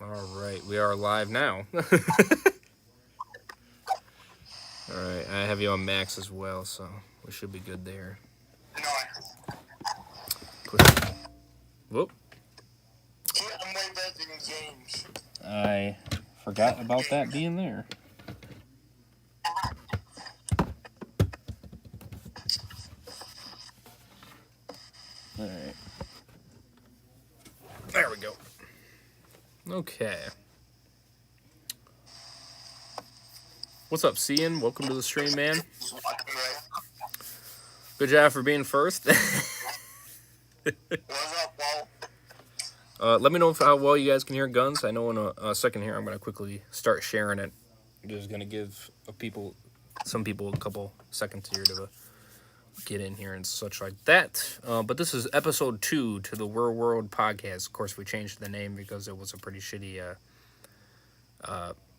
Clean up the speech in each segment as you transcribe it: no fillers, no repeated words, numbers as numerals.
All right, we are live now. All right, I have you on max as well, so we should be good there. Push. Whoop. I'm way better than James. I forgot about that being there. All right. There we go. Okay. What's up, Cian? Welcome to the stream, man. Good job for being first. What's up, Wall? Let me know how well you guys can hear Guns. I know in a second here I'm going to quickly start sharing it. Just going to give some people a couple seconds here to get in here and such like that. But this is episode 2 to the World podcast. Of course, we changed the name because it was a pretty shitty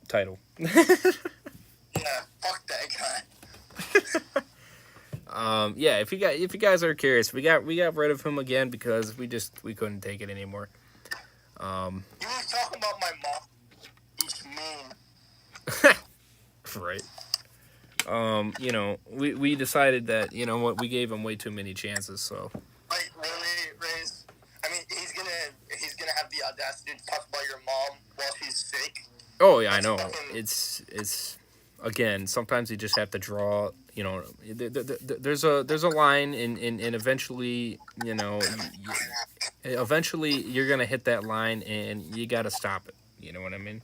title. Yeah, fuck that guy. Yeah, if you guys are curious, we got rid of him again because we couldn't take it anymore. You were talking about my mom. He's mean. Right. We decided that, you know what, we gave him way too many chances, so. Like, really, Raze? I mean, he's gonna have the audacity to talk about your mom while she's sick. Oh yeah, I know. It's again, sometimes you just have to draw. You know, there's a line, and eventually, you know, eventually you're gonna hit that line, and you gotta stop it. You know what I mean?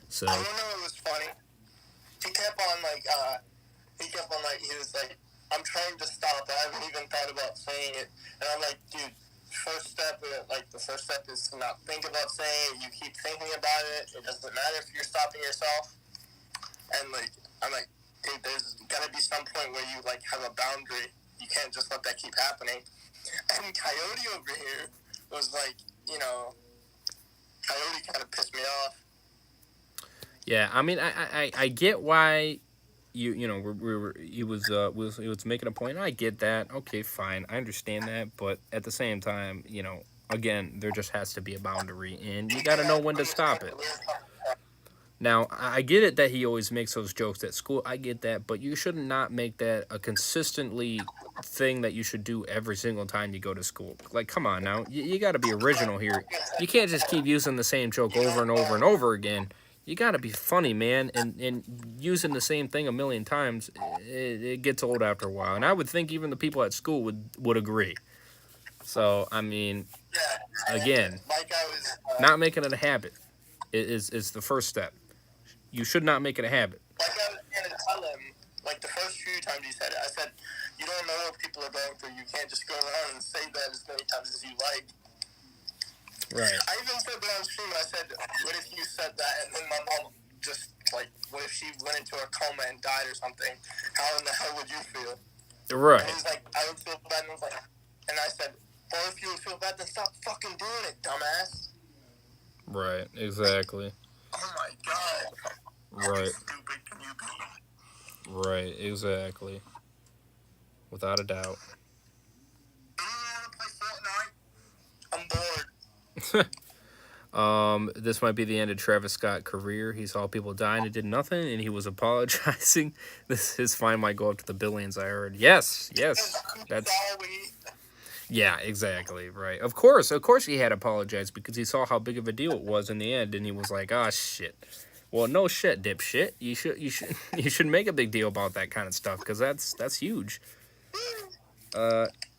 So. I don't know. It was funny. He kept on he was like, I'm trying to stop. I haven't even thought about saying it, and I'm like, dude. The first step is to not think about saying it. You keep thinking about it. It doesn't matter if you're stopping yourself. And I'm like, dude, there's gotta be some point where you have a boundary. You can't just let that keep happening. And Coyote over here was Coyote kind of pissed me off. Yeah, I mean, I get why he was making a point. I get that. Okay, fine, I understand that. But at the same time, you know, again, there just has to be a boundary, and you got to know when to stop it. Now, I get it that he always makes those jokes at school. I get that, but you should not make that a consistently thing that you should do every single time you go to school. Like, come on now. You got to be original here. You can't just keep using the same joke over and over and over again. You got to be funny, man. And using the same thing a million times, it gets old after a while. And I would think even the people at school would agree. So, I mean, again, not making it a habit is the first step. You should not make it a habit. Like I was trying to tell him, the first few times he said it, I said, you don't know what people are going through. You can't just go around and say that as many times as you like. Right. I even said that on stream. I said, what if you said that and then my mom just, what if she went into a coma and died or something? How in the hell would you feel? Right. And he's like, I would feel bad. And I said, well, if you would feel bad, then stop fucking doing it, dumbass. Right, exactly. Oh my god. Right. Stupid can you be? Right, exactly. Without a doubt. Do you want to play Fortnite? I'm bored. This might be the end of Travis Scott's career. He saw people dying and did nothing, and he was apologizing. His fine might go up to the billions, I heard. Yes. That's... Yeah, exactly, right. Of course he had apologized because he saw how big of a deal it was in the end, and he was like, "Ah, shit." Well, no shit, dipshit. You should make a big deal about that kind of stuff because that's huge.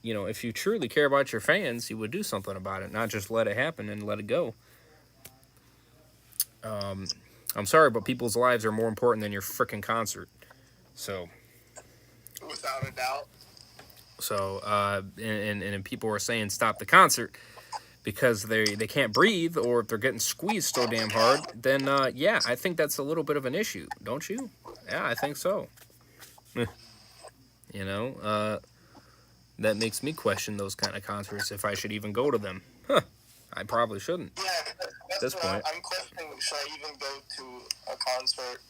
You know, if you truly care about your fans, you would do something about it, not just let it happen and let it go. I'm sorry, but people's lives are more important than your freaking concert. So. Without a doubt. So, and people are saying stop the concert because they can't breathe, or if they're getting squeezed so damn hard, then yeah, I think that's a little bit of an issue, don't you? Yeah, I think so. You know, that makes me question those kind of concerts if I should even go to them. I probably shouldn't. Yeah, at this point. I'm questioning, should I even go to a concert?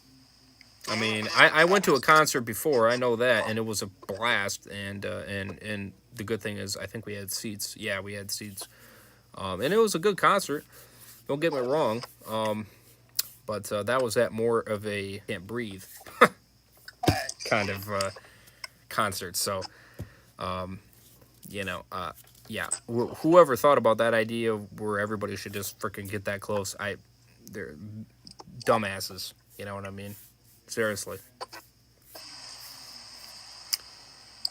I mean, I went to a concert before, I know that, and it was a blast, and the good thing is, I think we had seats. Yeah, we had seats. And it was a good concert. Don't get me wrong. But that was at more of a can't breathe kind of concert. So, you know, yeah, whoever thought about that idea where everybody should just freaking get that close, they're dumbasses. You know what I mean? Seriously.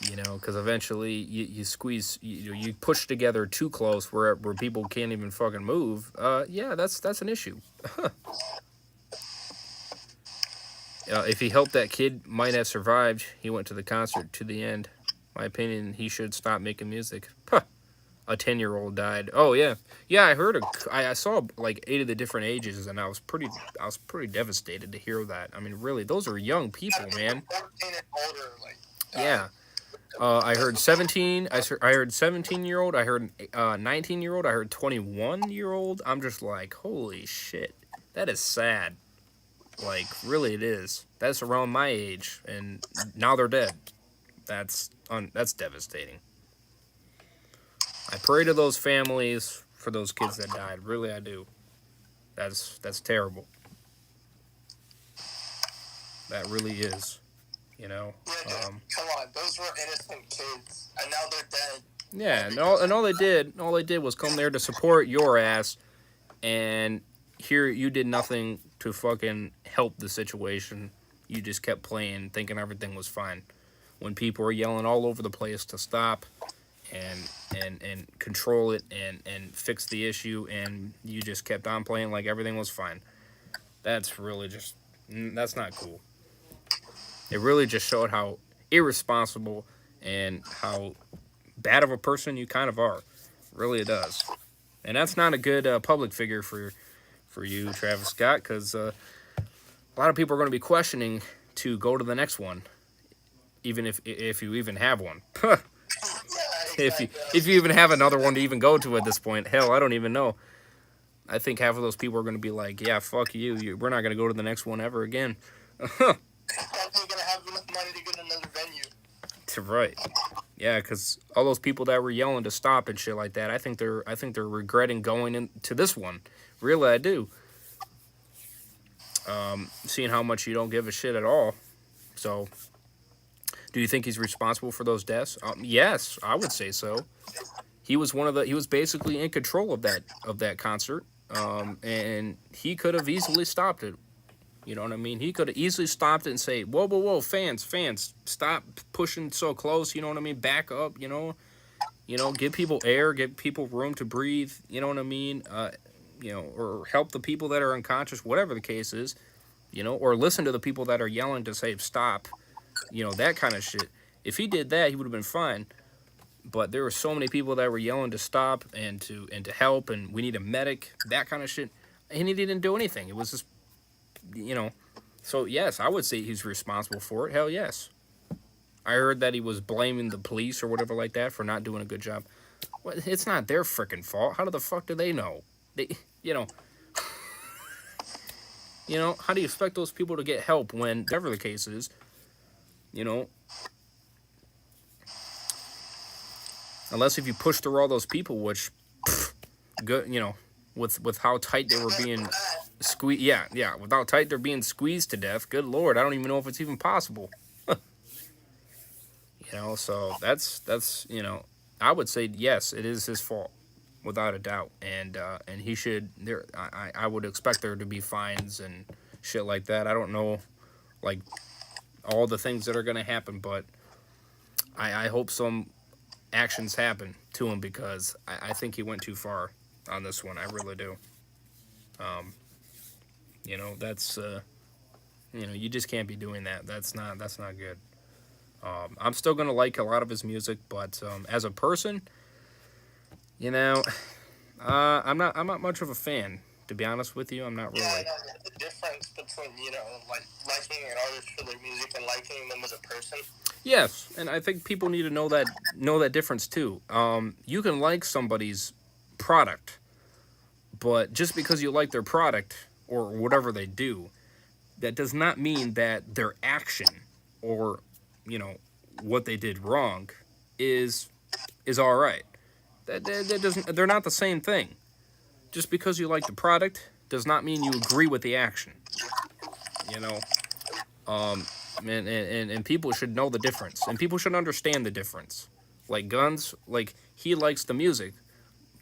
You know, because eventually you squeeze, you push together too close where people can't even fucking move. Yeah, that's an issue. If he helped that kid, might have survived. He went to the concert to the end. My opinion, he should stop making music. Huh. A 10-year-old died. Oh yeah, yeah. I saw like 8 of the different ages, and I was pretty devastated to hear that. I mean, really, those are young people, man. 14 and older, like, Yeah. I heard 17. I heard 17-year-old. I heard 19-year-old. I heard 21-year-old. I'm just like, holy shit, that is sad. Like, really, it is. That's around my age, and now they're dead. That's devastating. I pray to those families for those kids that died. Really, I do. That's terrible. That really is. You know. Yeah, dude, come on, those were innocent kids, and now they're dead. Yeah, and all they did was come there to support your ass, and here you did nothing to fucking help the situation. You just kept playing, thinking everything was fine. When people were yelling all over the place to stop and control it and fix the issue, and you just kept on playing like everything was fine. That's really just, that's not cool. It really just showed how irresponsible and how bad of a person you kind of are. Really, it does. And that's not a good public figure for you, Travis Scott, because a lot of people are going to be questioning to go to the next one, even if you even have one. If you even have another one to even go to at this point, hell, I don't even know. I think half of those people are going to be like, yeah, fuck you. We're not going to go to the next one ever again. They're gonna have enough money to get another venue. Right. Yeah, because all those people that were yelling to stop and shit like that, I think they're regretting going into this one. Really, I do. Seeing how much you don't give a shit at all. So, do you think he's responsible for those deaths? Yes, I would say so. He was he was basically in control of that concert, and he could have easily stopped it. You know what I mean? He could have easily stopped it and say, whoa, whoa, whoa, fans, stop pushing so close. You know what I mean? Back up. Give people air, give people room to breathe. You know what I mean? Or help the people that are unconscious, whatever the case is. Or listen to the people that are yelling to say stop. That kind of shit. If he did that, he would have been fine. But there were so many people that were yelling to stop and to help, and we need a medic, that kind of shit. And he didn't do anything. It was just, So yes, I would say he's responsible for it. Hell yes. I heard that he was blaming the police or whatever like that for not doing a good job. Well, it's not their freaking fault. How the fuck do they know? How do you expect those people to get help when, whatever the case is, unless if you push through all those people, which, good, with how tight they were being squeezed. Yeah, with how tight they're being squeezed to death. Good Lord, I don't even know if it's even possible. So that's I would say yes, it is his fault, without a doubt, and he should. I would expect there to be fines and shit like that. I don't know, like all the things that are gonna happen, but I hope some actions happen to him because I think he went too far on this one. I really do. That's you just can't be doing that. That's not good. I'm still gonna like a lot of his music, but as a person, I'm not much of a fan, to be honest with you. I'm not really. Yeah, the difference between like liking an artist for their music and liking them as a person. Yes, and I think people need to know that difference too. You can like somebody's product, but just because you like their product or whatever they do, that does not mean that their action or what they did wrong is all right. That doesn't. They're not the same thing. just because you like the product does not mean you agree with the action. You know, and people should know the difference, and people should understand the difference. Like Guns, like he likes the music,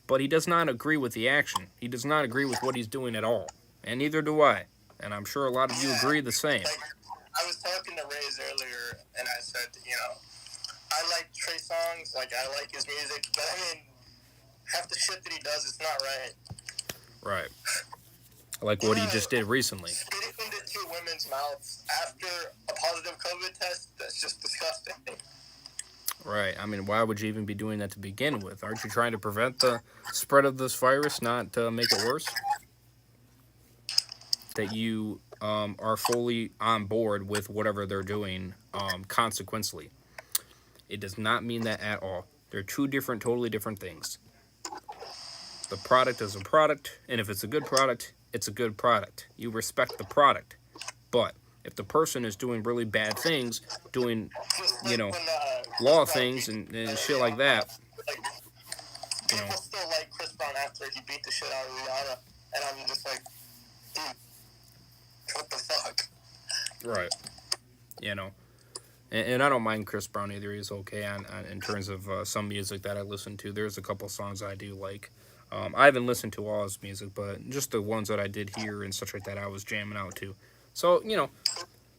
but he does not agree with the action. He does not agree with what he's doing at all, and neither do I. And I'm sure a lot of you agree the same. Like, I was talking to Raze earlier, and I said, I like Trey Songz, like, I like his music, but I mean, half the shit that he does is not right. Right. Like what he just did recently. Spitting into two women's mouths after a positive COVID test, that's just disgusting. Right. I mean, why would you even be doing that to begin with? Aren't you trying to prevent the spread of this virus, not to make it worse? That you are fully on board with whatever they're doing consequently. It does not mean that at all. They're two different, totally different things. The product is a product, and if it's a good product, it's a good product. You respect the product. But if the person is doing really bad things, doing, law things and shit like that. Like, people still like Chris Brown after he beat the shit out of Rihanna, and I'm just like, dude, what the fuck? Right. And I don't mind Chris Brown either. He's okay on in terms of some music that I listen to. There's a couple songs I do like. I haven't listened to all his music, but just the ones that I did hear and such like that, I was jamming out to. So,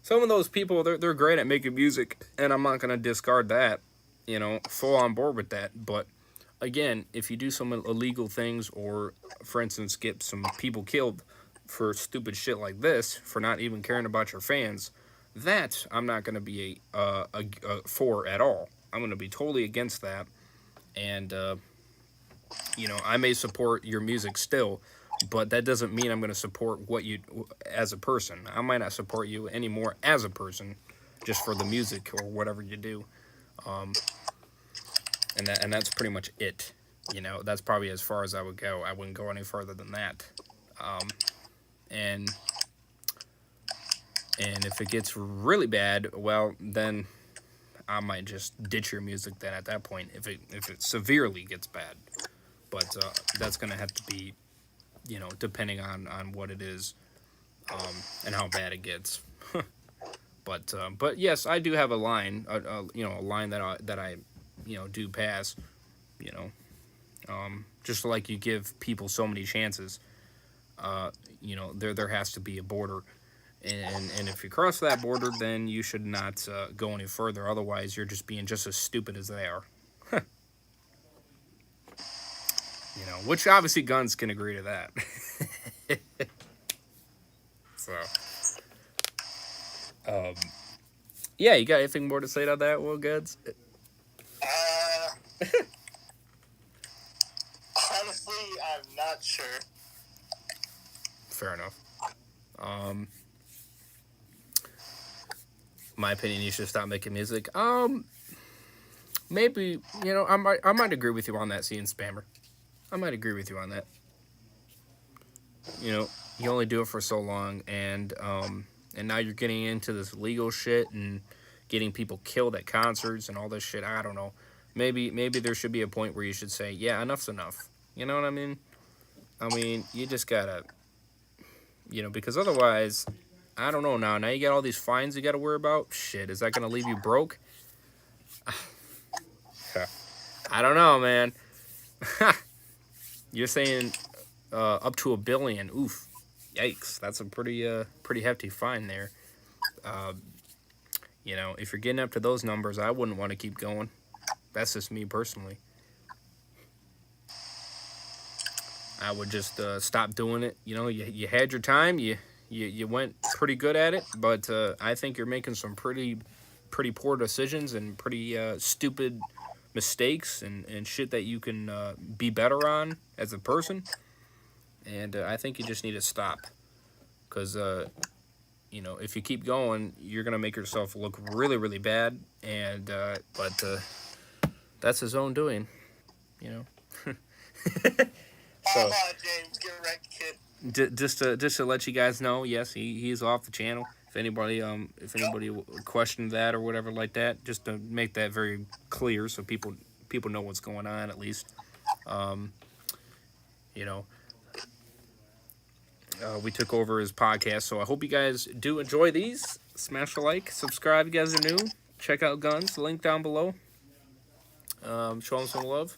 some of those people, they're great at making music, and I'm not going to discard that, full on board with that. But, again, if you do some illegal things or, for instance, get some people killed for stupid shit like this, for not even caring about your fans, that I'm not going to be for at all. I'm going to be totally against that. And, I may support your music still, but that doesn't mean I'm going to support what you as a person. I might not support you anymore as a person, just for the music or whatever you do. And that's pretty much it. That's probably as far as I would go. I wouldn't go any further than that. And if it gets really bad, well, then I might just ditch your music then at that point if it severely gets bad. But that's going to have to be, depending on what it is and how bad it gets. But yes, I do have a line, a line that I do pass, just like you give people so many chances, there has to be a border. And if you cross that border, then you should not go any further. Otherwise, you're just being just as stupid as they are. Which obviously Guns can agree to that. So, yeah, you got anything more to say about that, Will Guns? Honestly, I'm not sure. Fair enough. My opinion, you should stop making music. Maybe, I might agree with you on that, seeing Spammer. I might agree with you on that. You only do it for so long, and now you're getting into this legal shit and getting people killed at concerts and all this shit. I don't know. Maybe there should be a point where you should say, yeah, enough's enough. You know what I mean? I mean, you just gotta, because otherwise, I don't know now. Now you got all these fines you gotta worry about. Shit, is that gonna leave you broke? I don't know, man. You're saying up to $1 billion. Oof. Yikes. That's a pretty hefty fine there. If you're getting up to those numbers, I wouldn't want to keep going. That's just me personally. I would just stop doing it. You had your time. You went pretty good at it, but I think you're making some pretty poor decisions and pretty stupid mistakes and shit that you can be better on as a person. And I think you just need to stop. Because, if you keep going, you're going to make yourself look really, really bad. And, but that's his own doing, So, James, get wrecked, kid. Just to let you guys know, yes, he's off the channel. If anybody questioned that or whatever like that, just to make that very clear so people know what's going on at least. we took over his podcast. So I hope you guys do enjoy these. Smash a like, subscribe. If you guys are new. Check out Guns. Link down below. Show them some love.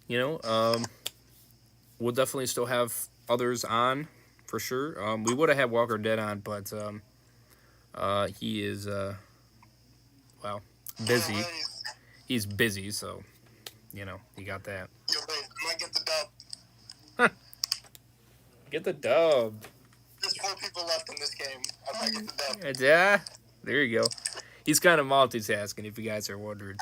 You know, we'll definitely still have others on for sure. We would have had Walker Dead on, but he is well busy. He's busy, so you know you got that. Yo, wait, I might get the dub. Get the dub. There's 4 people left in this game. I might get the dub. Yeah, there you go. He's kind of multitasking, if you guys are wondering.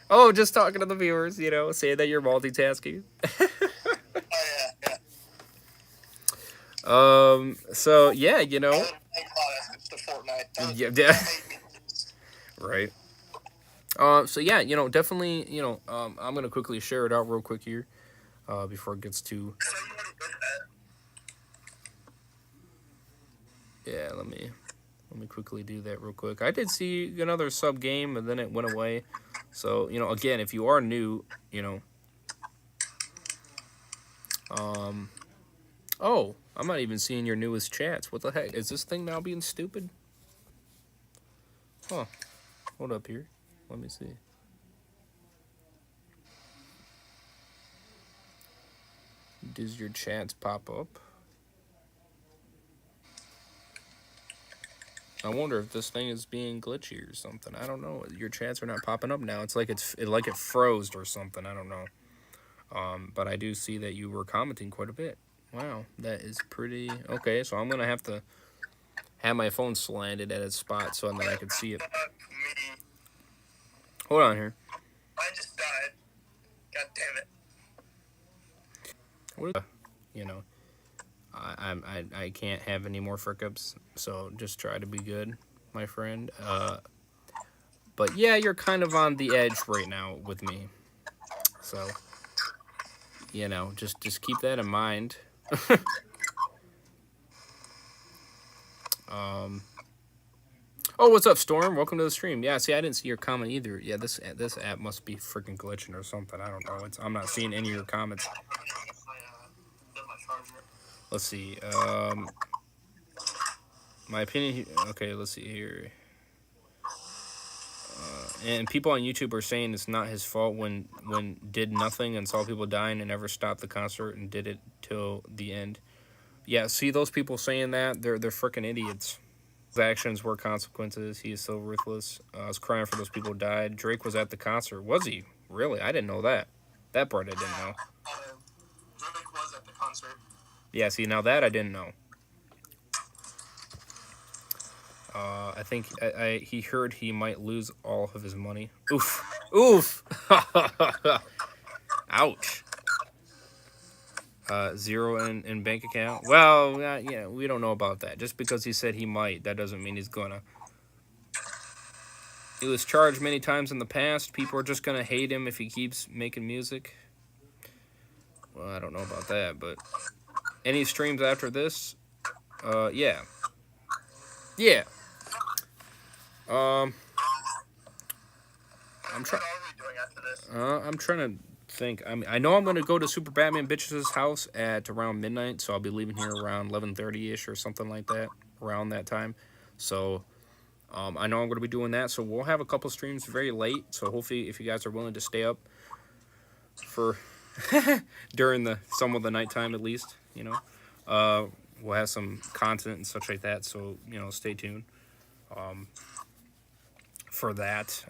Oh, just talking to the viewers, you know, saying that you're multitasking. Oh, yeah. So yeah, you know. Thank God I switched to Fortnite. Yeah. Right. So yeah, you know, definitely, you know, I'm gonna quickly share it out real quick here, before it gets too. Yeah, let me quickly do that real quick. I did see another sub game, and then it went away. So you know, again, if you are new, you know. Oh, I'm not even seeing your newest chats. What the heck? Is this thing now being stupid? Huh. Hold up here. Let me see. Does your chats pop up? I wonder if this thing is being glitchy or something. I don't know. Your chats are not popping up now. It's like it froze or something. I don't know. But I do see that you were commenting quite a bit. Wow, that is pretty okay. So I'm gonna have to have my phone slanted at its spot so that I can see it. Hold on here. I just died. God damn it. What? You know, I can't have any more frickups. So just try to be good, my friend. But yeah, you're kind of on the edge right now with me. So you know, just keep that in mind. Oh, what's up, Storm? Welcome to the stream. Yeah, see, I didn't see your comment either. Yeah, this app must be freaking glitching or something. I don't know. I'm not seeing any of your comments. Let's see. My opinion. Okay, let's see here. And people on YouTube are saying it's not his fault when did nothing and saw people dying and never stopped the concert and did it till the end. Yeah, see those people saying that? They're freaking idiots. His actions were consequences. He is so ruthless. I was crying for those people who died. Drake was at the concert. Was he? Really? I didn't know that. That part I didn't know. Drake was at the concert. Yeah, see, now that I didn't know. I think he heard he might lose all of his money. Oof. Oof. Ouch. 0 in bank account. Well, yeah, we don't know about that. Just because he said he might, that doesn't mean he's gonna. He was charged many times in the past. People are just gonna hate him if he keeps making music. Well, I don't know about that, but any streams after this? Yeah. Yeah. I'm trying to think. I mean, I know I'm gonna go to Super Batman Bitch's house at around midnight, so I'll be leaving here around 11:30ish or something like that, around that time. So, I know I'm gonna be doing that. So we'll have a couple streams very late. So hopefully, if you guys are willing to stay up for during some of the nighttime at least, you know, we'll have some content and such like that. So you know, stay tuned. For that.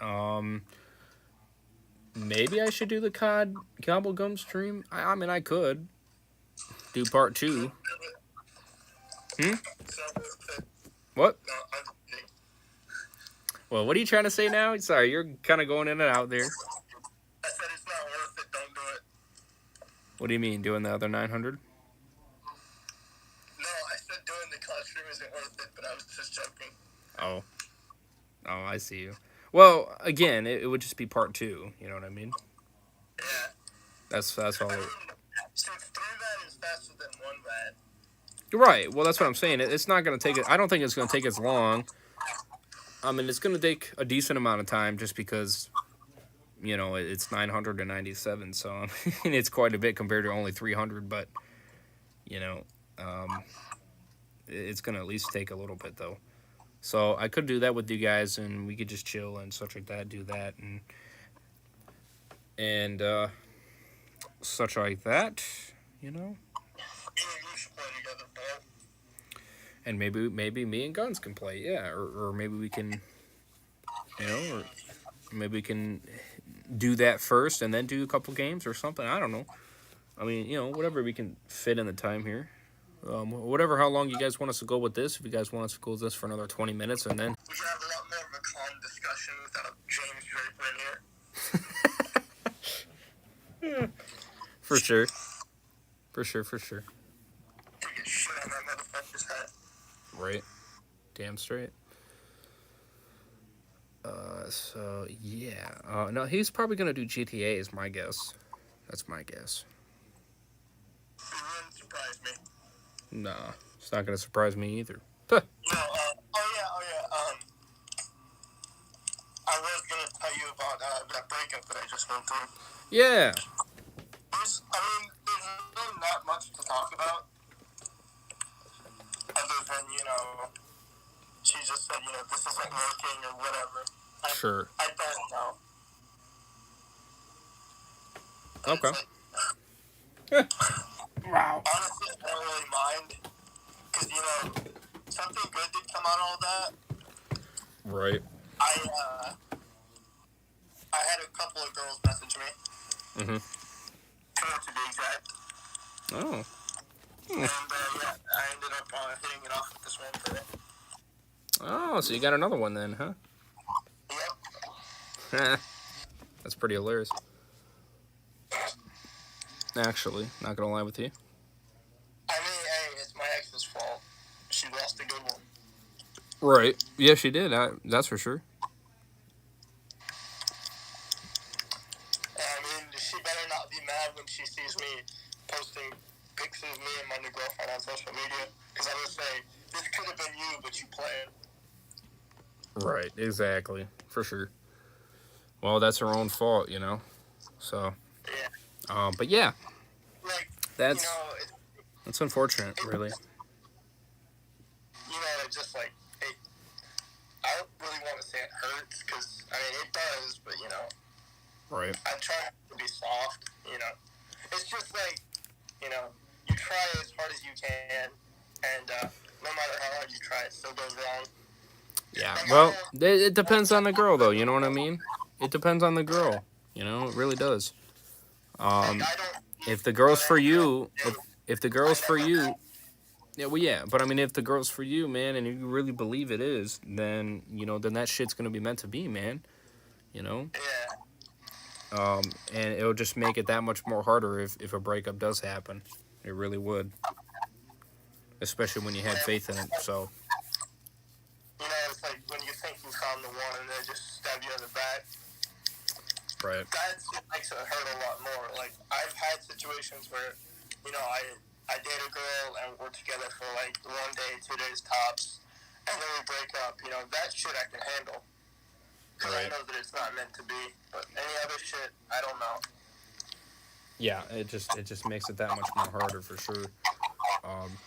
Maybe I should do the COD Gobblegum stream. I mean, I could do part 2. What? Well, what are you trying to say now? Sorry, you're kind of going in and out there. I said it's not worth it. Don't do it. What do you mean, doing the other 900? No, I said doing the COD stream isn't worth it, but I was just joking. Oh. Oh, I see you. Well, again, it would just be part 2. You know what I mean? Yeah. That's all. So 3 VAT is faster than 1 VAT. You're right. Well, that's what I'm saying. It's not going to take it. I don't think it's going to take as long. I mean, it's going to take a decent amount of time just because, you know, it's 997. So I mean, it's quite a bit compared to only 300. But you know, um, it's gonna at least take a little bit though. So I could do that with you guys, and we could just chill and such like that. Do that and such like that. You know. We should play together, bro. And maybe me and Guns can play, yeah, or maybe we can, you know, or maybe we can do that first and then do a couple games or something. I don't know. I mean, you know, whatever we can fit in the time here. Whatever, how long you guys want us to go with this. If you guys want us to go with this for another 20 minutes and then. We can have a lot more of a calm discussion without James Draper in here. For sure. For sure. You get shit on that motherfucker's head. Right. Damn straight. So, yeah. No, he's probably going to do GTA is my guess. That's my guess. It wouldn't surprise me. Nah, it's not going to surprise me either. Oh yeah. I was gonna tell you about that breakup that I just went through. Yeah. There's really not much to talk about, other than she just said this isn't working or whatever. Sure. I don't know. Okay. Wow. Honestly, I don't really mind, because something good did come out of all that. Right. I had a couple of girls message me. Mm-hmm. 2 to be exact. Oh. And yeah, I ended up hitting it off with this one girl. Oh, so you got another one then, huh? Yep. That's pretty hilarious. Actually, not gonna lie with you. I mean, hey, it's my ex's fault. She lost a good one. Right. Yeah, she did. That's for sure. I mean, she better not be mad when she sees me posting pics of me and my new girlfriend on social media. Because I would say, this could have been you, but you played. Right. Exactly. For sure. Well, that's her own fault, So. Yeah. But yeah. Like, that's unfortunate, really. It's just like, I don't really want to say it hurts, because, I mean, it does, but, Right. I try to be soft, It's just like, you try as hard as you can, and no matter how hard you try, it still goes wrong. Yeah, like, well, it depends on the girl, though, you know what I mean? It depends on the girl, it really does. If the girl's for you, if the girl's for you, yeah, well, yeah, but I mean, if the girl's for you, man, and you really believe it is, then, then that shit's gonna be meant to be, man, Yeah. And it'll just make it that much more harder if a breakup does happen. It really would. Especially when you had faith in it, so. It's like when you think you found the one and they just stab you in the back. Right. That makes it hurt a lot more. Like, I've had situations where, I date a girl and we're together for like 1 day, 2 days tops, and then we break up. That shit I can handle. Because I know that it's not meant to be. But any other shit, I don't know. Yeah, it just makes it that much more harder for sure. I mean,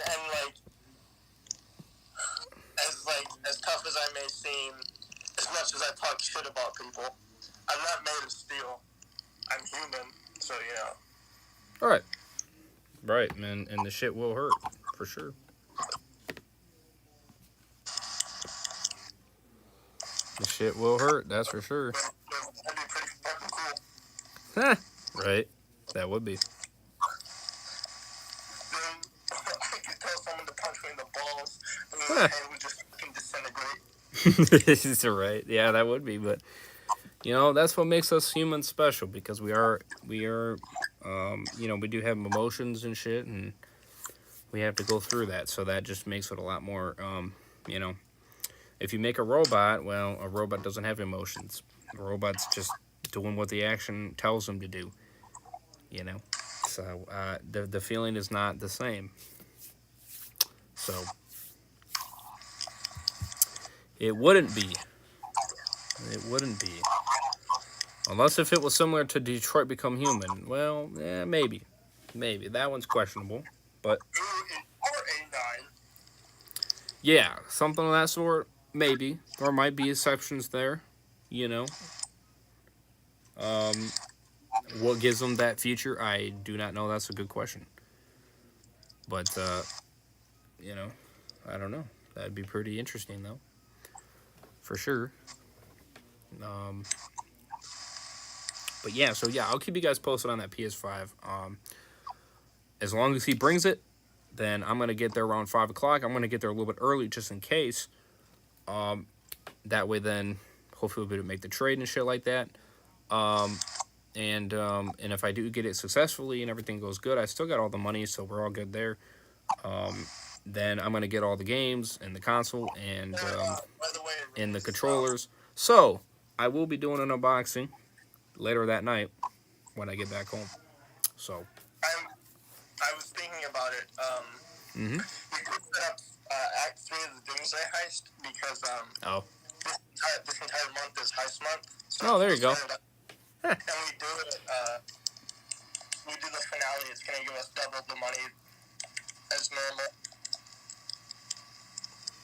and as tough as I may seem, as much as I talk shit about people, I'm not made of steel. I'm human, so Right, man, and the shit will hurt for sure. The shit will hurt, that's for sure. That'd be pretty fucking cool. Right, that would be. Then I could tell someone to punch me in the balls, and then my head would just fucking disintegrate. Right, yeah, that would be, but that's what makes us humans special, because we are we do have emotions and shit, and we have to go through that, so that just makes it a lot more, if you make a robot, well, a robot doesn't have emotions. A robot's just doing what the action tells them to do, so the feeling is not the same, so it wouldn't be. It wouldn't be. Unless if it was similar to Detroit Become Human. Well, yeah, maybe. Maybe. That one's questionable. But Or A9. yeah, something of that sort, maybe. There might be exceptions there, you know. What gives them that feature? I do not know. That's a good question. But, you know, I don't know. That'd be pretty interesting, though. For sure. Um, but yeah, so yeah, I'll keep you guys posted on that PS5. As long as he brings it, then I'm gonna get there around 5 o'clock. I'm gonna get there a little bit early just in case. That way, then hopefully we'll be able to make the trade and shit like that. And if I do get it successfully and everything goes good, I still got all the money, so we're all good there. Then I'm gonna get all the games and the console By the way, and the controllers. So I will be doing an unboxing later that night when I get back home. So. I was thinking about it. Mm-hmm. We could set up Act 3 of the Doomsday Heist because Oh. this entire month is Heist Month. So Oh, there you go. And we do it. We do the finale. It's gonna give us double the money as normal.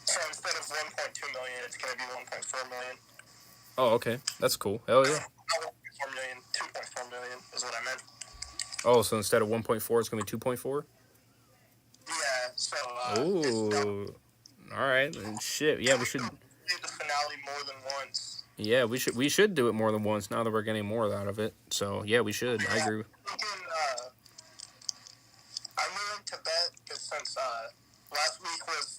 So instead of 1.2 million, it's gonna be 1.4 million. Oh, okay. That's cool. Hell yeah. Not 1.4 million, 2.4 million is what I meant. Oh, so instead of 1.4, it's gonna be 2.4. Yeah. So. Ooh. All right. And shit. Yeah, we should. Do the finale more than once. Yeah, we should do it more than once now that we're getting more out of it. So yeah, we should. I agree. I'm willing to bet that since last week was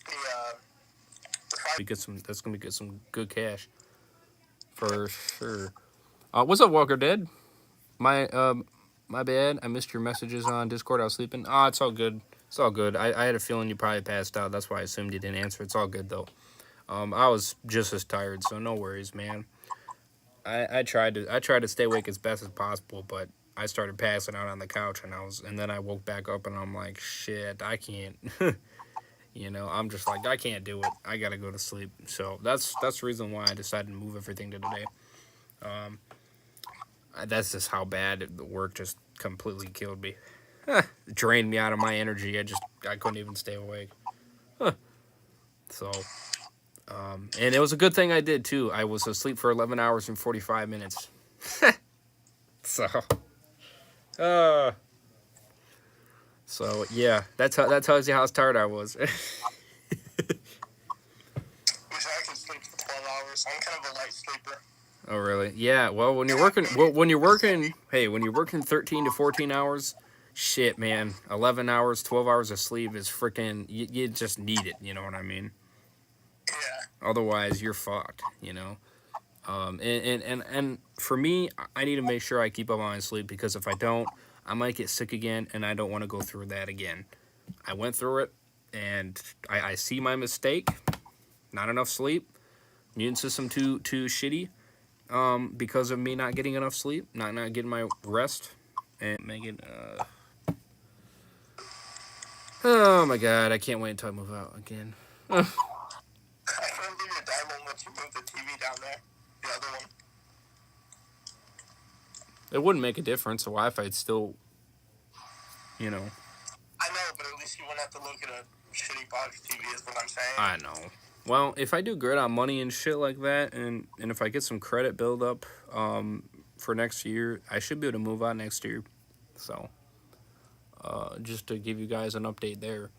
We get some. That's gonna be good. Some good cash. For sure. What's up, Walker Dead? My bad. I missed your messages on Discord. I was sleeping. It's all good. It's all good. I had a feeling you probably passed out. That's why I assumed you didn't answer. It's all good though. I was just as tired, so no worries, man. I tried to stay awake as best as possible, but I started passing out on the couch, and then I woke back up, and I'm like, shit, I can't. You know, I'm just like, I can't do it. I gotta go to sleep. So that's the reason why I decided to move everything to today. That's just how bad the work just completely killed me. Drained me out of my energy. I couldn't even stay awake. So, and it was a good thing I did too. I was asleep for 11 hours and 45 minutes. So, so yeah, that tells you how tired I was. Wish I could sleep for 12 hours. I'm kind of a light sleeper. Oh really? Yeah. Well, when you're working, hey, when you're working 13 to 14 hours, shit, man, 11 hours, 12 hours of sleep is freaking. You just need it. You know what I mean? Yeah. Otherwise, you're fucked. You know. And for me, I need to make sure I keep up on my sleep because if I don't, I might get sick again, and I don't want to go through that again. I went through it, and I see my mistake. Not enough sleep. Immune system too shitty. Because of me not getting enough sleep, not getting my rest, and make it. Oh my god, I can't wait until I move out again. I can't believe your dad won't let you move the TV down there. The other one. It wouldn't make a difference. The Wi-Fi'd still, you know. I know, but at least you wouldn't have to look at a shitty box TV, is what I'm saying. I know. Well, if I do good on money and shit like that, and if I get some credit build up, for next year, I should be able to move out next year. So, just to give you guys an update there,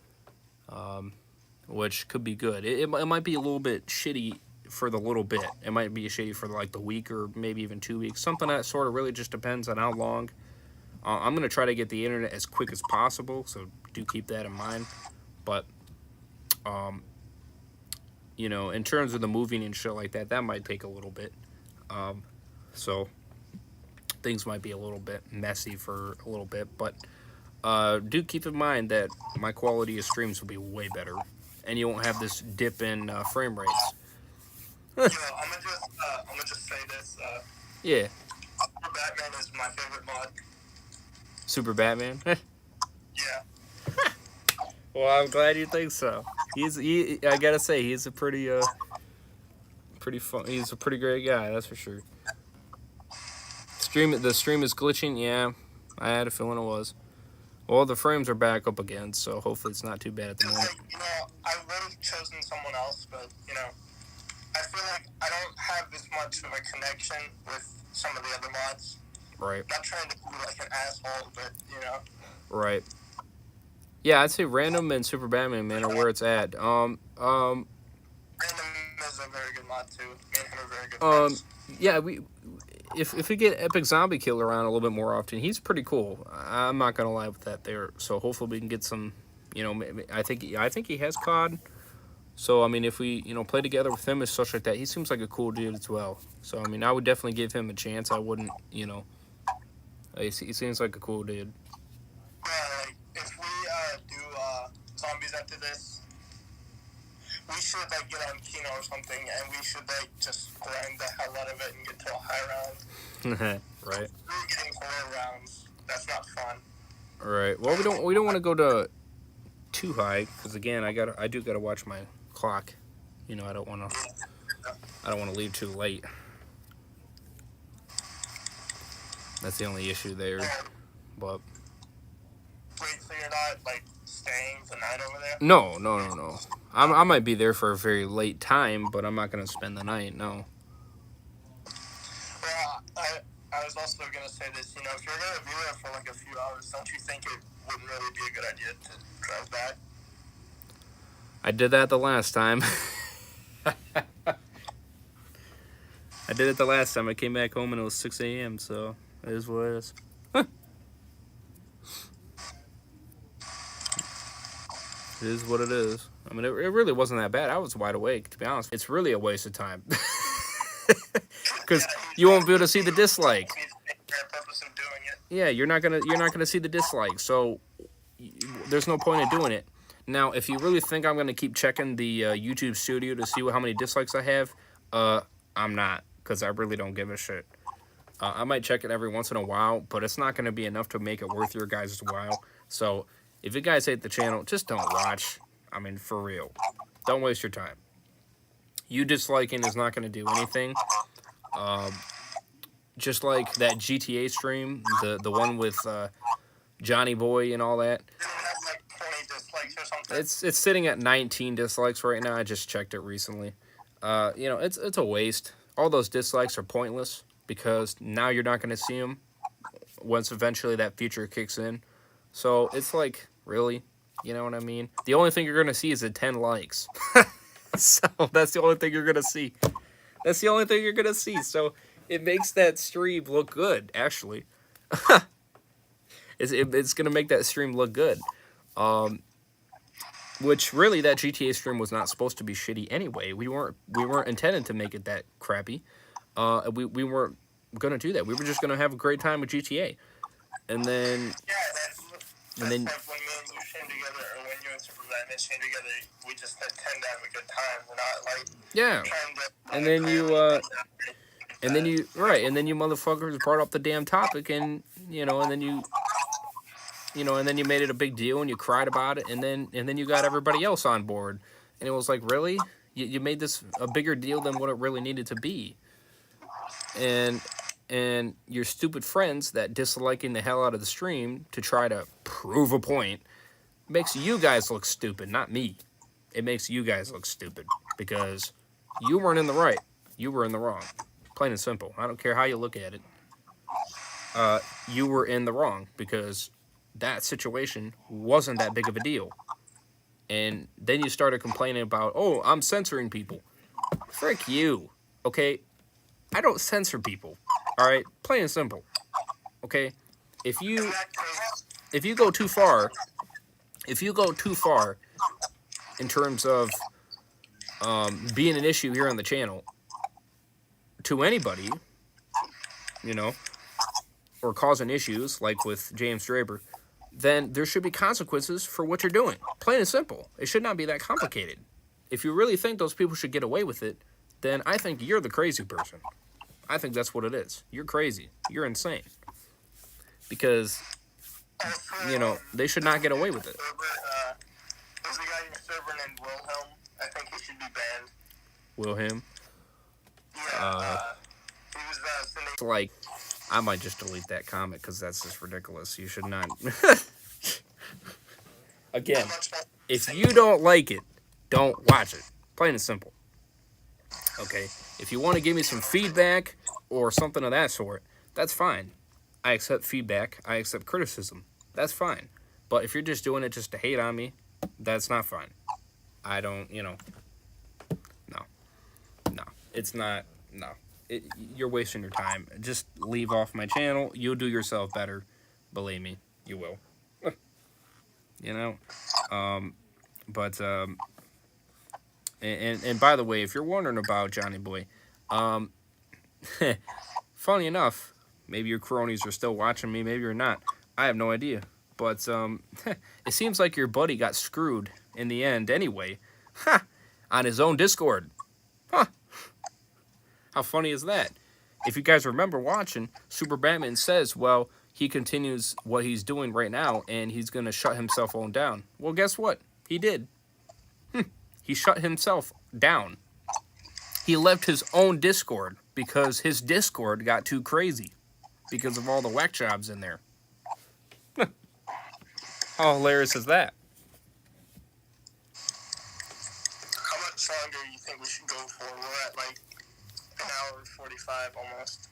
which could be good. It might be a little bit shitty for the little bit. It might be shitty for like the week or maybe even 2 weeks. Something that sort of really just depends on how long. I'm gonna try to get the internet as quick as possible, so do keep that in mind. But, you know, in terms of the moving and shit like that, that might take a little bit. So things might be a little bit messy for a little bit, but do keep in mind that my quality of streams will be way better, and you won't have this dip in frame rates. Yo, I'm gonna just say this. Yeah. Super Batman is my favorite mod. Super Batman. Yeah. Well, I'm glad you think so. I gotta say, he's a pretty Pretty fun. He's a pretty great guy, that's for sure. The stream is glitching. Yeah, I had a feeling it was. Well, the frames are back up again, so hopefully it's not too bad at the moment. I would have chosen someone else, but I feel like I don't have as much of a connection with some of the other mods. Right. Not trying to be like an asshole, but Right. Yeah, I'd say Random and Super Batman, man, are where it's at. Random is a very good mod too. Me and him are very good friends. Yeah, if we get Epic Zombie Killer on a little bit more often, he's pretty cool. I'm not gonna lie with that there. So hopefully we can get some. I think he has COD. So I mean, if we play together with him and such like that, he seems like a cool dude as well. So I mean, I would definitely give him a chance. I wouldn't, he seems like a cool dude. Yeah, like if we do zombies after this, we should get on Kino or something, and we should just grind the hell out of it and get to a high round. Right. We're getting 4 rounds. That's not fun. All right. Well, we don't want to go to too high because again, I do gotta watch my clock. I don't want to leave too late. That's the only issue there. But wait, so you're not staying the night over there? No. I might be there for a very late time, but I'm not gonna spend the night. No. Well, I was also gonna say this. If you're gonna be there for a few hours, don't you think it wouldn't really be a good idea to drive back? I did that the last time. I did it the last time. I came back home and it was 6 a.m. So it is what it is. It is what it is. I mean, it really wasn't that bad. I was wide awake, to be honest. It's really a waste of time. Because you won't be able to see the dislike. Yeah, you're not gonna see the dislike. So there's no point in doing it. Now, if you really think I'm gonna keep checking the YouTube Studio to see how many dislikes I have, I'm not, because I really don't give a shit. I might check it every once in a while, but it's not gonna be enough to make it worth your guys' while. So if you guys hate the channel, just don't watch. I mean, for real. Don't waste your time. You disliking is not going to do anything. Just like that GTA stream, the one with Johnny Boy and all that. Like 20 dislikes or something. It's sitting at 19 dislikes right now. I just checked it recently. It's a waste. All those dislikes are pointless because now you're not going to see them once eventually that feature kicks in. So it's like, really? You know what I mean? The only thing you're going to see is the 10 likes. So that's the only thing you're going to see. That's the only thing you're going to see. So it makes that stream look good, actually. It's going to make that stream look good. Which really, that GTA stream was not supposed to be shitty anyway. We weren't intended to make it that crappy. We weren't going to do that. We were just going to have a great time with GTA. And then... Yeah, that's like when me and you stream together, or when you and Super Batman stream together, we just tend to have a good time. We're not trying to... And then you motherfuckers brought up the damn topic, and and then you made it a big deal, and you cried about it, and then you got everybody else on board, and it was like, really? You made this a bigger deal than what it really needed to be, and your stupid friends that disliking the hell out of the stream to try to prove a point makes you guys look stupid, not me. It makes you guys look stupid because you weren't in the right. You were in the wrong. Plain and simple. I don't care how you look at it. You were in the wrong because that situation wasn't that big of a deal. And then you started complaining about, oh, I'm censoring people. Frick you. Okay? I don't censor people. All right, plain and simple. Okay, if you go too far, in terms of being an issue here on the channel to anybody, or causing issues like with James Draper, then there should be consequences for what you're doing. Plain and simple. It should not be that complicated. If you really think those people should get away with it, then I think you're the crazy person. I think that's what it is. You're crazy. You're insane. Because, they should not get away with it. There's a guy in your server named Wilhelm. I think he should be banned. Wilhelm? Like, I might just delete that comment because that's just ridiculous. You should not. Again, if you don't like it, don't watch it. Plain and simple. Okay? If you want to give me some feedback or something of that sort, that's fine. I accept feedback. I accept criticism. That's fine. But if you're just doing it just to hate on me, that's not fine. I don't, no. No. It's not, no. You're wasting your time. Just leave off my channel. You'll do yourself better. Believe me, you will. But and by the way, if you're wondering about Johnny Boy, funny enough, maybe your cronies are still watching me, maybe you're not. I have no idea. But it seems like your buddy got screwed in the end anyway. On his own Discord. Huh. How funny is that? If you guys remember watching, Super Batman says, well, he continues what he's doing right now, and he's going to shut himself on down. Well, guess what? He did. He shut himself down. He left his own Discord because his Discord got too crazy because of all the whack jobs in there. How hilarious is that? How much longer do you think we should go for? We're at like an hour 45 almost.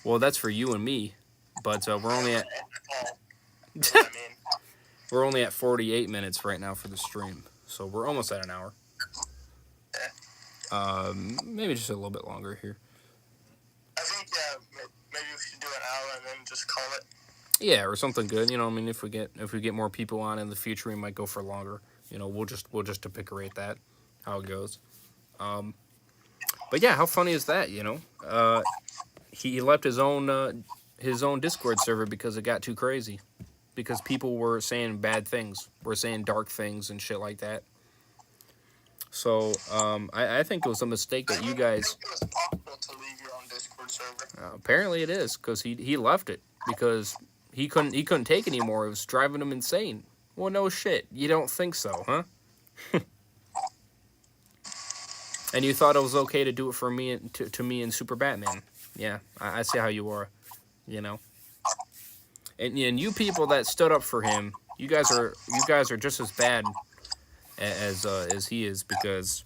Well, that's for you and me, but we're only at we're only at 48 minutes right now for the stream, so we're almost at an hour. Maybe just a little bit longer here. I think maybe we should do an hour and then just call it. Yeah, or something good. I mean, if we get more people on in the future, we might go for longer. We'll just depicate that, how it goes. But yeah, how funny is that? He left his own Discord server because it got too crazy, because people were saying bad things, were saying dark things and shit like that. So I think it was a mistake that you guys. It was possible to leave your own Discord server. Apparently it is, because he left it because he couldn't take anymore. It was driving him insane. Well, no shit. You don't think so, huh? And you thought it was okay to do it for me to me and Super Batman. Yeah, I see how you are, And you people that stood up for him, you guys are just as bad as he is, because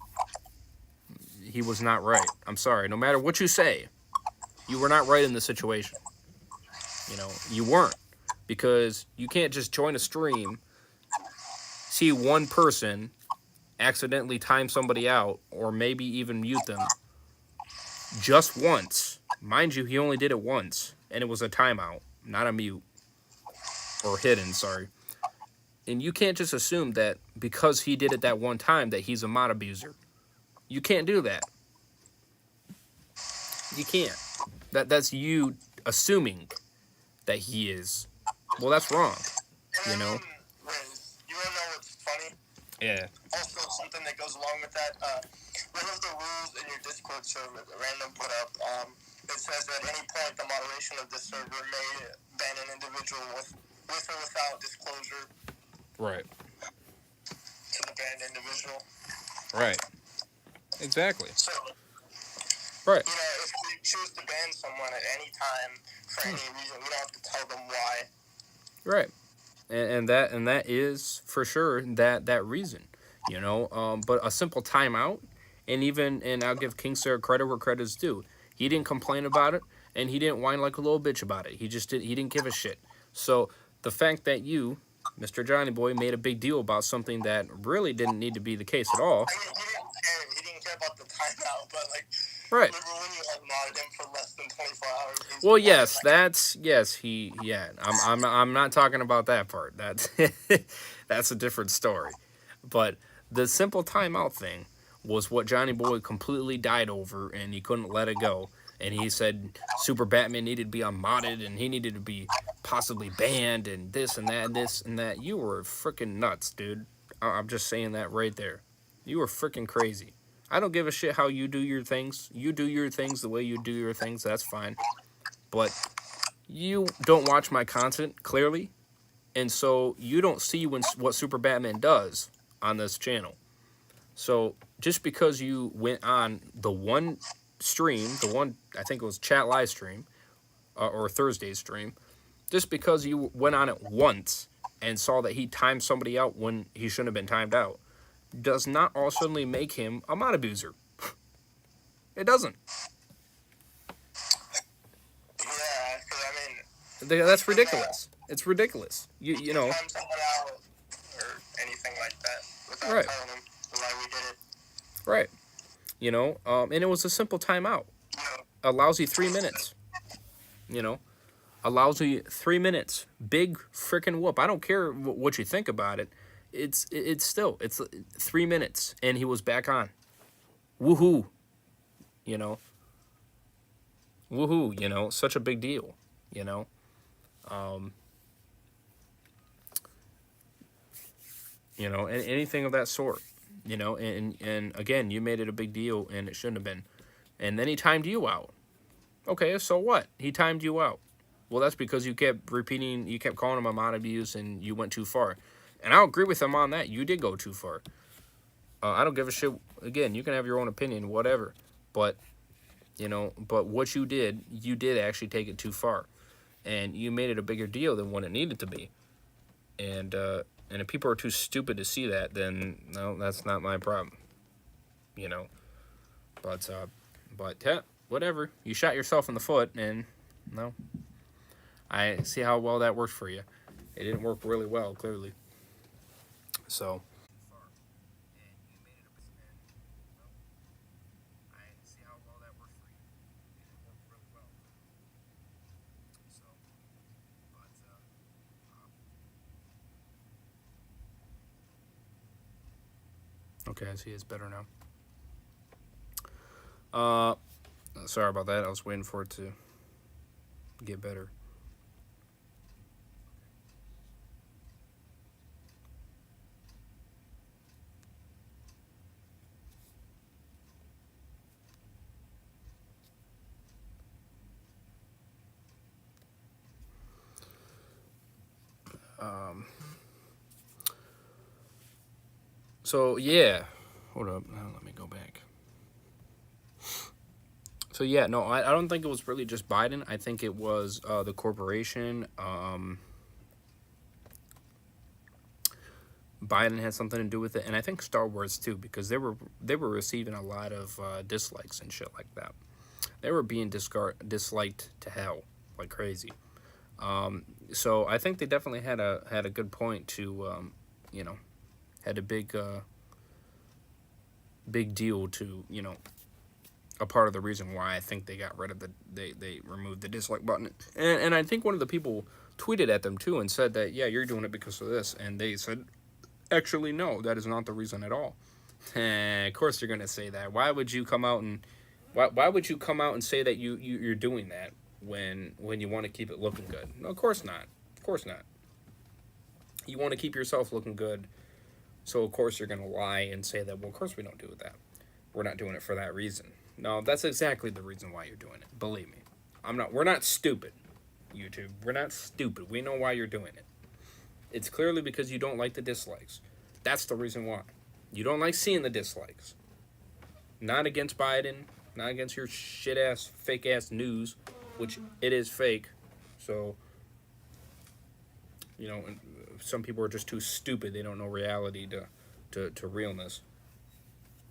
he was not right. I'm sorry. No matter what you say, you were not right in the situation. You weren't, because you can't just join a stream, see one person accidentally time somebody out, or maybe even mute them just once. Mind you, he only did it once, and it was a timeout, not a mute. Or hidden, sorry. And you can't just assume that because he did it that one time that he's a mod abuser. You can't do that. You can't. That's you assuming that he is. Well, that's wrong. Riz, you want to know what's funny? Yeah. Also, something that goes along with that, one of the rules in your Discord server that Random put up, it says at any point the moderation of this server may ban an individual with or without disclosure. Right. To the banned individual. Right. Exactly. So, right. If we choose to ban someone at any time for any reason, we don't have to tell them why. Right. And that is for sure that reason, but a simple timeout, and I'll give King Sir credit where credit's due. He didn't complain about it, and he didn't whine like a little bitch about it. He didn't give a shit. So the fact that you, Mr. Johnny Boy, made a big deal about something that really didn't need to be the case at all. He didn't care about the timeout, but right. Remember when you had modded him for less than 24 hours? Well, yes, I'm not talking about that part. That's a different story. But the simple timeout thing was what Johnny Boy completely died over, and he couldn't let it go. And he said Super Batman needed to be unmodded, and he needed to be possibly banned, and this and that. You were freaking nuts, dude. I'm just saying that right there. You were freaking crazy. I don't give a shit how you do your things. You do your things the way you do your things. That's fine. But you don't watch my content, clearly. And so you don't see what Super Batman does on this channel. So just because you went on the one stream, the one I think it was chat live stream or Thursday's stream, just because you went on it once and saw that he timed somebody out when he shouldn't have been timed out, does not all suddenly make him a mod abuser. It doesn't. Yeah, because I mean, That's ridiculous. It's ridiculous. You know. time someone out or anything like that without Right. telling them why we did it. Right. You know, and it was a simple timeout. A lousy 3 minutes. You know, a lousy 3 minutes. Big freaking whoop. I don't care what you think about it. It's still 3 minutes, and he was back on. Woohoo. You know. Woohoo. You know, such a big deal. You know. You know, and anything of that sort. You know, and again, you made it a big deal, and it shouldn't have been. And then he timed you out. Okay, so what? He timed you out. Well, that's because you kept repeating, you kept calling him a mod abuse, and you went too far. And I'll agree with him on that. You did go too far. I don't give a shit. Again, you can have your own opinion, whatever. But, you know, but what you did actually take it too far. And you made it a bigger deal than what it needed to be. And if people are too stupid to see that, then, no, that's not my problem. You know. But yeah, whatever. You shot yourself in the foot, and, no. I see how well that worked for you. It didn't work really well, clearly. So. Okay, I see it's better now. Sorry about that. I was waiting for it to get better. So yeah, hold up. Now let me go back. So yeah, no, I don't think it was really just Biden. I think it was the corporation. Biden had something to do with it, and I think Star Wars too, because they were receiving a lot of dislikes and shit like that. They were being disliked to hell like crazy. So I think they definitely had a good point to, you know, had a big deal to, you know, a part of the reason why I think they got rid of they removed the dislike button. And I think one of the people tweeted at them too and said that, yeah, you're doing it because of this. And they said, actually, no, that is not the reason at all. Of course they're going to say that. Why would you come out and say that you're doing that when you want to keep it looking good? No, of course not. Of course not. You want to keep yourself looking good. So, of course, you're going to lie and say that, well, of course we don't do that. We're not doing it for that reason. No, that's exactly the reason why you're doing it. Believe me. We're not stupid, YouTube. We're not stupid. We know why you're doing it. It's clearly because you don't like the dislikes. That's the reason why. You don't like seeing the dislikes. Not against Biden. Not against your shit-ass, fake-ass news, which it is fake. So, you know, some people are just too stupid. They don't know reality to realness.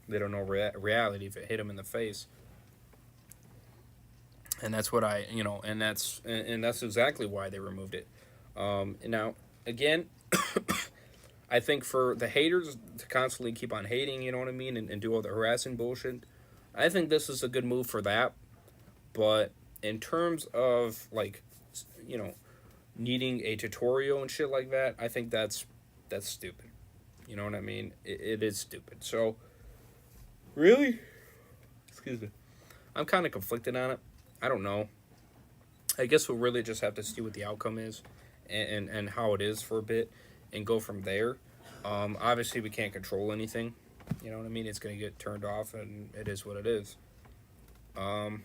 They don't know reality if it hit them in the face. And that's what and that's exactly why they removed it. Now, again, I think for the haters to constantly keep on hating, you know what I mean, and do all the harassing bullshit, I think this is a good move for that. But in terms of, like, you know, needing a tutorial and shit like that, I think that's stupid. You know what I mean? It is stupid. So, really? Excuse me. I'm kind of conflicted on it. I don't know. I guess we'll really just have to see what the outcome is and how it is for a bit and go from there. Obviously, we can't control anything. You know what I mean? It's going to get turned off, and it is what it is. But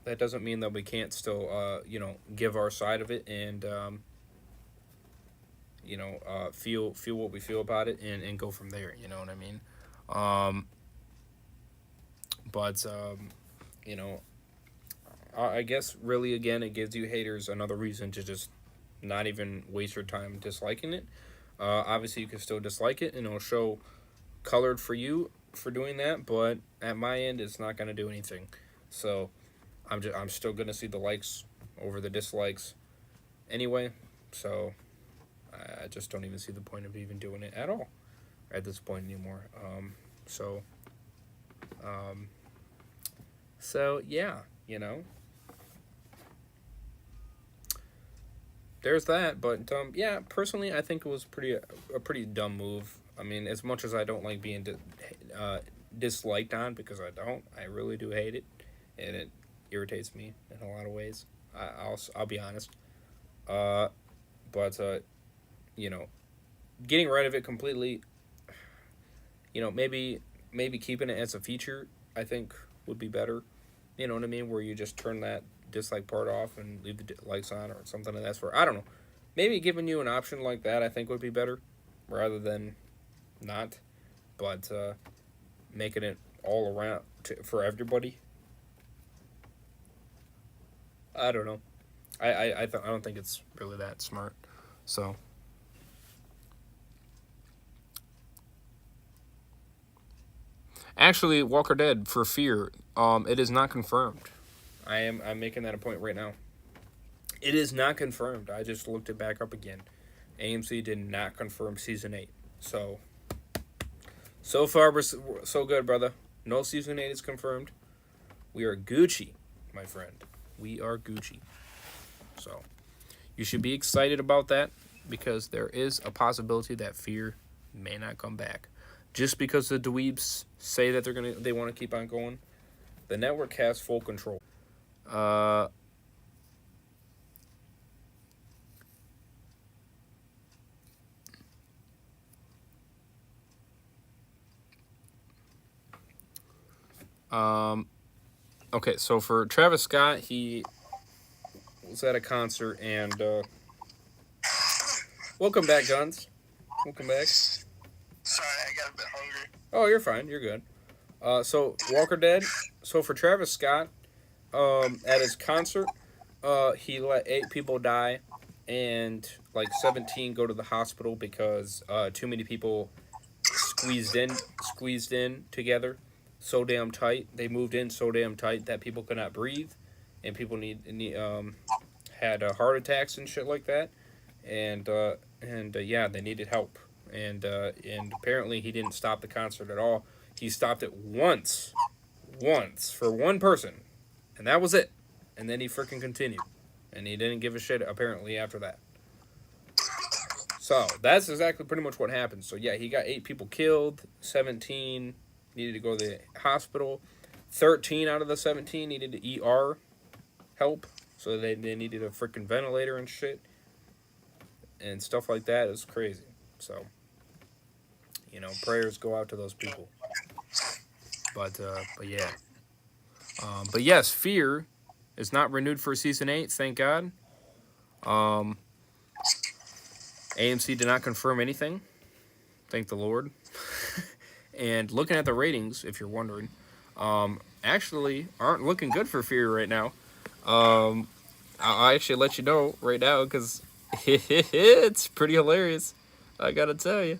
that doesn't mean that we can't still, you know, give our side of it and, you know, feel what we feel about it and go from there. You know what I mean? But you know, I guess really again it gives you haters another reason to just not even waste your time disliking it. Obviously, you can still dislike it, and it'll show colored for you for doing that. But at my end, it's not gonna do anything. So I'm still gonna see the likes over the dislikes anyway. So I just don't even see the point of even doing it at all at this point anymore. So um, so yeah, you know. There's that, but yeah, personally, I think it was a pretty dumb move. I mean, as much as I don't like being disliked on, because I really do hate it, and it irritates me in a lot of ways. I'll be honest. Uh, but you know, getting rid of it completely, you know, maybe keeping it as a feature, I think would be better. You know what I mean? Where you just turn that dislike part off and leave the likes on or something like that. For I don't know, maybe giving you an option like that I think would be better rather than not. But making it all around for everybody, I don't know. I don't think it's really that smart. So actually, Walker Dead for Fear, it is not confirmed. I'm making that a point right now. It is not confirmed. I just looked it back up again. AMC did not confirm season 8. So far we're so good, brother. No season 8 is confirmed. We are Gucci, my friend. We are Gucci. So you should be excited about that because there is a possibility that Fear may not come back. Just because the dweebs say that they want to keep on going, the network has full control. Uh, okay, so for Travis Scott, he was at a concert and welcome back, Guns. Welcome back. Sorry, I got a bit hungry. Oh, you're fine. You're good. So Walker Dead. So for Travis Scott, at his concert, he let 8 people die, and like 17 go to the hospital because too many people squeezed in together, so damn tight. They moved in so damn tight that people could not breathe, and people had heart attacks and shit like that, and yeah, they needed help, and apparently he didn't stop the concert at all. He stopped it once for one person, and that was it. And then he freaking continued, and he didn't give a shit apparently after that. So that's exactly pretty much what happened. So yeah, he got 8 people killed, 17 needed to go to the hospital, 13 out of the 17 needed to ER help, so they needed a freaking ventilator and shit, and stuff like that. It was crazy. So, you know, prayers go out to those people. But yeah. But yes, Fear is not renewed for season 8. Thank God. AMC did not confirm anything. Thank the Lord. And looking at the ratings, if you're wondering, actually aren't looking good for Fear right now. I'll actually let you know right now because it's pretty hilarious. I gotta tell you.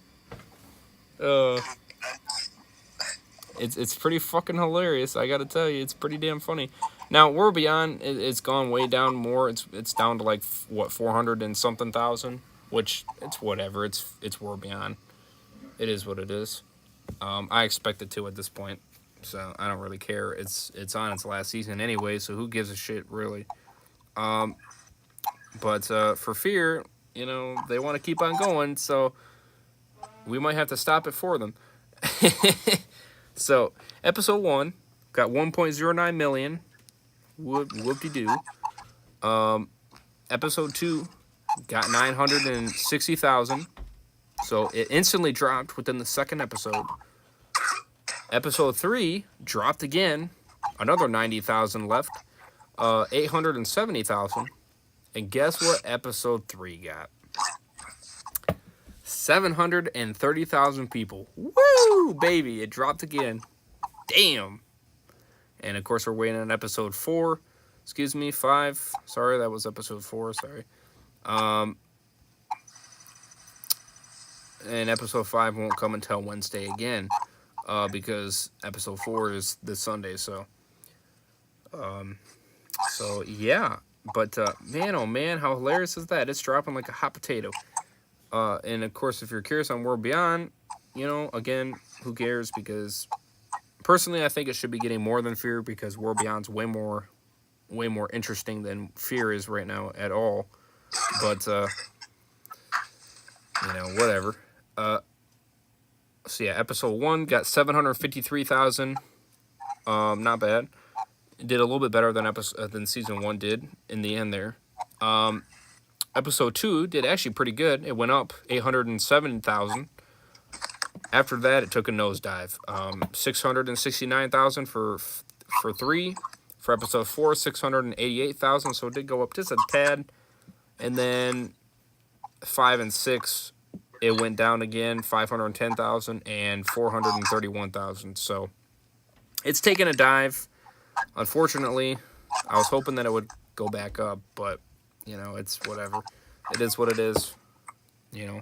It's pretty fucking hilarious. I gotta tell you, it's pretty damn funny. Now, War Beyond, it's gone way down more. It's down to like what 400 and something thousand, which it's whatever. It's War Beyond. It is what it is. I expect it to at this point, so I don't really care. It's on its last season anyway, so who gives a shit really? But for Fear, you know, they want to keep on going, so we might have to stop it for them. So, episode 1 got 1.09 million. Whoop-de-doo. Episode 2 got 960,000. So, it instantly dropped within the second episode. Episode 3 dropped again. Another 90,000 left. 870,000. And guess what episode 3 got? 730,000 people. Woo, baby. It dropped again. Damn. And, of course, we're waiting on episode 4. Excuse me, 5. Sorry, that was episode 4. Sorry. And episode 5 won't come until Wednesday again. Because episode 4 is this Sunday, so yeah. But man, oh man, how hilarious is that? It's dropping like a hot potato. And of course, if you're curious on World Beyond, you know, again, who cares? Because personally, I think it should be getting more than Fear, because World Beyond's way more interesting than Fear is right now at all. But you know, whatever. So yeah, episode 1 got 753,000. Not bad. It did a little bit better than season 1 did in the end there. Episode 2 did actually pretty good. It went up 807,000. After that, it took a nosedive. 669,000 for 3. For episode 4, 688,000. So it did go up just a tad. And then 5 and 6, it went down again, 510,000 and 431,000. So it's taken a dive. Unfortunately, I was hoping that it would go back up, but you know, it's whatever. It is what it is, you know.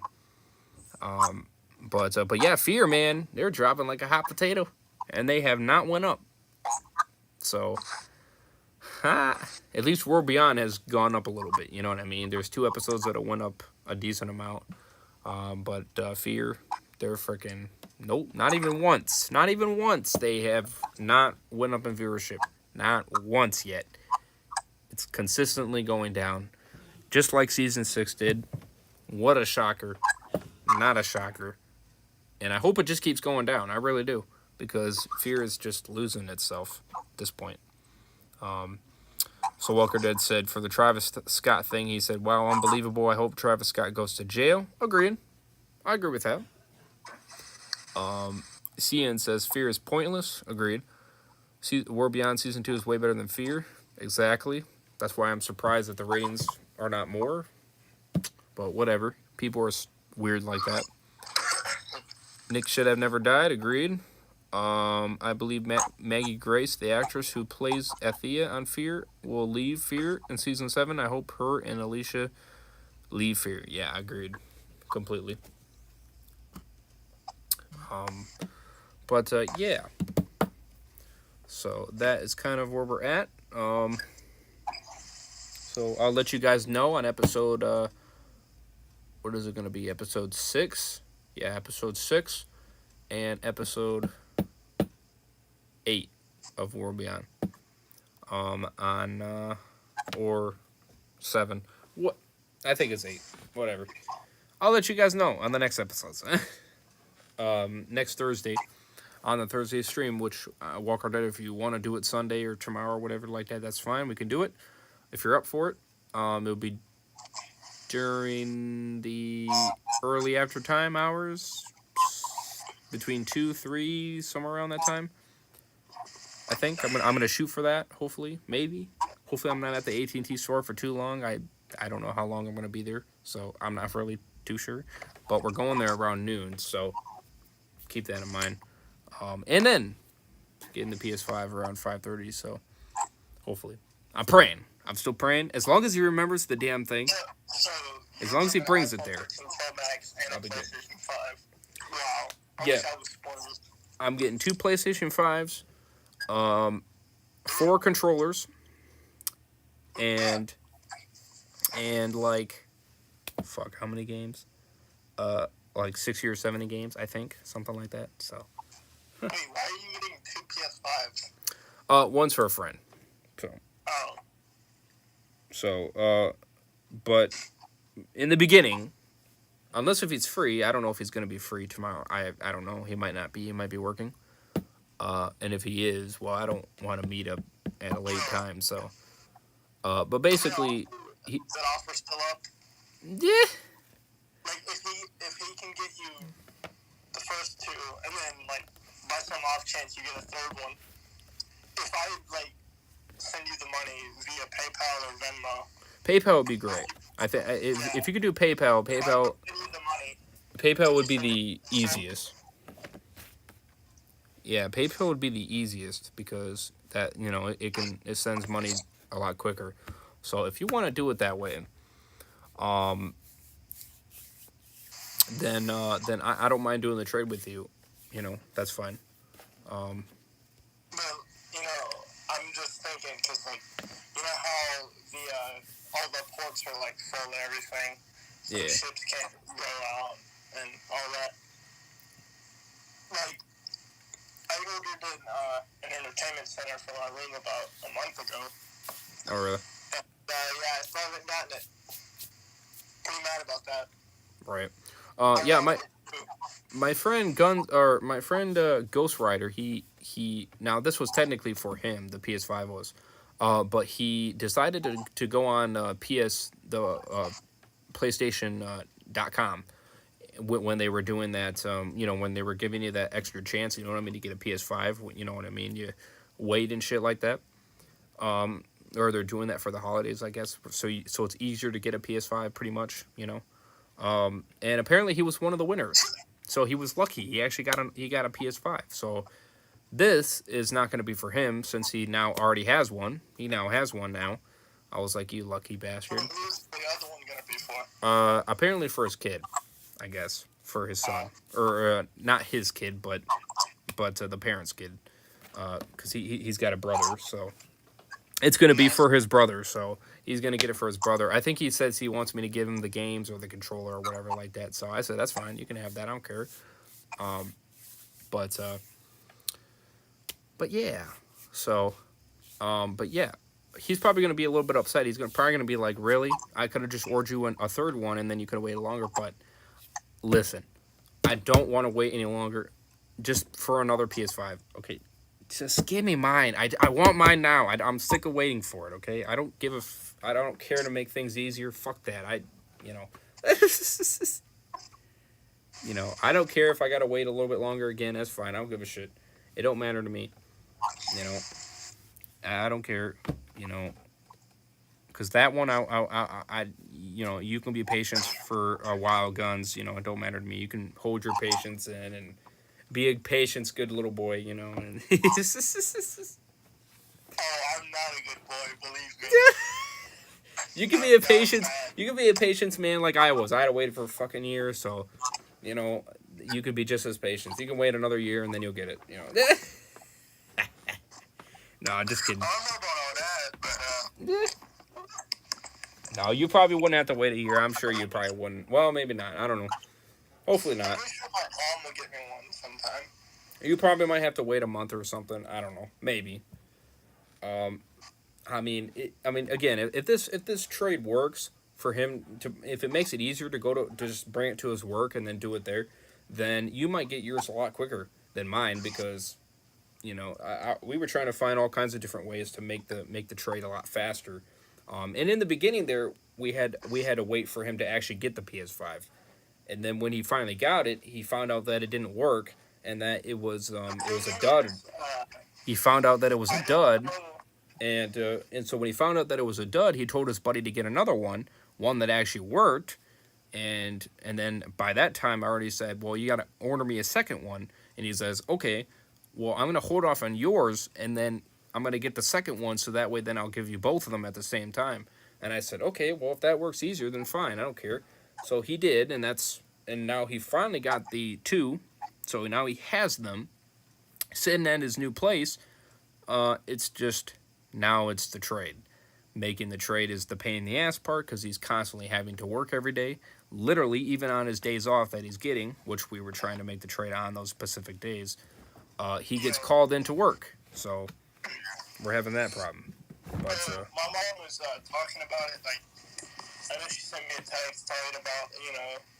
But yeah, Fear, man, they're dropping like a hot potato, and they have not went up. So, at least World Beyond has gone up a little bit. You know what I mean? There's 2 episodes that have went up a decent amount. But Fear, they're freaking nope, not even once. Not even once. They have not went up in viewership. Not once yet. It's consistently going down, just like season 6 did. What a shocker! Not a shocker. And I hope it just keeps going down. I really do, because Fear is just losing itself at this point. So Walker Dead said, for the Travis Scott thing, he said, wow, unbelievable. I hope Travis Scott goes to jail. Agreed. I agree with that. CN says, Fear is pointless. Agreed. War Beyond Season 2 is way better than Fear. Exactly. That's why I'm surprised that the ratings are not more. But whatever. People are weird like that. Nick should have never died. Agreed. I believe Maggie Grace, the actress who plays Athea on Fear, will leave Fear in season 7. I hope her and Alicia leave Fear. Yeah, agreed. Completely. But yeah. So that is kind of where we're at. So I'll let you guys know on episode, what is it going to be? Episode 6. Yeah, episode 6 and episode 8 of World Beyond. Or 7. What? I think it's 8. Whatever. I'll let you guys know on the next episodes. Next Thursday, on the Thursday stream, which Walker Dead, if you want to do it Sunday or tomorrow or whatever like that, that's fine. We can do it if you're up for it. It'll be during the early after time hours, between 2, 3, somewhere around that time. I think I'm gonna shoot for that. Hopefully, maybe. Hopefully, I'm not at the AT&T store for too long. I don't know how long I'm gonna be there, so I'm not really too sure. But we're going there around noon, so keep that in mind. And then getting the PS5 around 5:30. So hopefully, I'm praying. I'm still praying. As long as he remembers the damn thing. As long as he brings it there. I'll be good. Wow. Yeah. I'm getting 2 PlayStation 5s, 4 controllers, and like, fuck, how many games? Like 60 or 70 games, I think, something like that. So. Wait, why are you getting 2 PS5s? One's for a friend. So. Oh. So, but in the beginning, unless if he's free, I don't know if he's going to be free tomorrow. I don't know. He might not be. He might be working. And if he is, well, I don't want to meet up at a late time. So, but basically, is that offer still up? Yeah. Like if he can get you the first 2, and then like by some off chance you get a 3rd one. If I like send you the money via PayPal or Venmo. PayPal would be great. I think if you could do PayPal. If I send you the money, PayPal would be the easiest. Yeah, PayPal would be the easiest because that it sends money a lot quicker. So if you want to do it that way, um, then I don't mind doing the trade with you. That's fine. Um, But I'm just thinking because like how the all the ports are like full and everything, so yeah. ships can't go out and all that. Like I ordered an entertainment center for my room about a month ago. Oh really? And, yeah, I still haven't gotten it. Pretty mad about that. Right. I Yeah. know. My friend Ghost Rider. He. Now this was technically for him. The PS5 was. But he decided to go on PlayStation.com when they were doing that, when they were giving you that extra chance, you know what I mean, to get a PS5, you know what I mean, you wait and shit like that, or they're doing that for the holidays, I guess, so it's easier to get a PS5, pretty much, and apparently he was one of the winners, so he was lucky. He got a PS5. So this is not going to be for him since he now already has one. He now has one now. I was like, you lucky bastard. Who's the other one gonna be for? Apparently for his kid, I guess, for his son, or not his kid, but the parents' kid, because he's got a brother, so it's gonna be for his brother. So he's gonna get it for his brother. I think he says he wants me to give him the games or the controller or whatever like that. So I said that's fine, you can have that. I don't care. But but yeah, so but yeah. He's probably going to be a little bit upset. He's probably going to be like, really? I could have just ordered you a third one and then you could have waited longer. But listen, I don't want to wait any longer just for another PS5. Okay, just give me mine. I want mine now. I'm sick of waiting for it. Okay, I don't give a. I don't care to make things easier. Fuck that. You know, I don't care if I gotta wait a little bit longer again. That's fine. I don't give a shit. It don't matter to me. You know, I don't care. You know, because that one, you can be patient for a while. Guns, it don't matter to me. You can hold your patience in and be a patience, good little boy. And Oh, I'm not a good boy, believe me. you can be a patience. You can be a patience man like I was. I had to wait for a fucking year, so you could be just as patient. You can wait another year and then you'll get it. No, I'm just kidding. I don't know about all that, but No, you probably wouldn't have to wait a year. I'm sure you probably wouldn't. Well, maybe not. I don't know. Hopefully I'm not. pretty sure my mom will get me one sometime. You probably might have to wait a month or something. I don't know. Maybe. Again, if this trade works for him if it makes it easier to go to just bring it to his work and then do it there, then you might get yours a lot quicker than mine because we were trying to find all kinds of different ways to make the trade a lot faster. And in the beginning there, we had to wait for him to actually get the PS5, and then when he finally got it, he found out that it didn't work and that it was a dud. He found out that it was a dud, and so when he found out that it was a dud, he told his buddy to get another one that actually worked, and then by that time I already said, well, you got to order me a second one, and he says, okay, well, I'm gonna hold off on yours, and then I'm gonna get the second one, so that way then I'll give you both of them at the same time. And I said, okay, well, if that works easier, then fine, I don't care. So he did, and now he finally got the two, so now he has them sitting at his new place. It's just now it's the trade. Making the trade is the pain in the ass part because he's constantly having to work every day, literally even on his days off that he's getting, which we were trying to make the trade on those specific days. He gets called into work, so we're having that problem. But my mom was talking about it. Like, I know she sent me a text talking about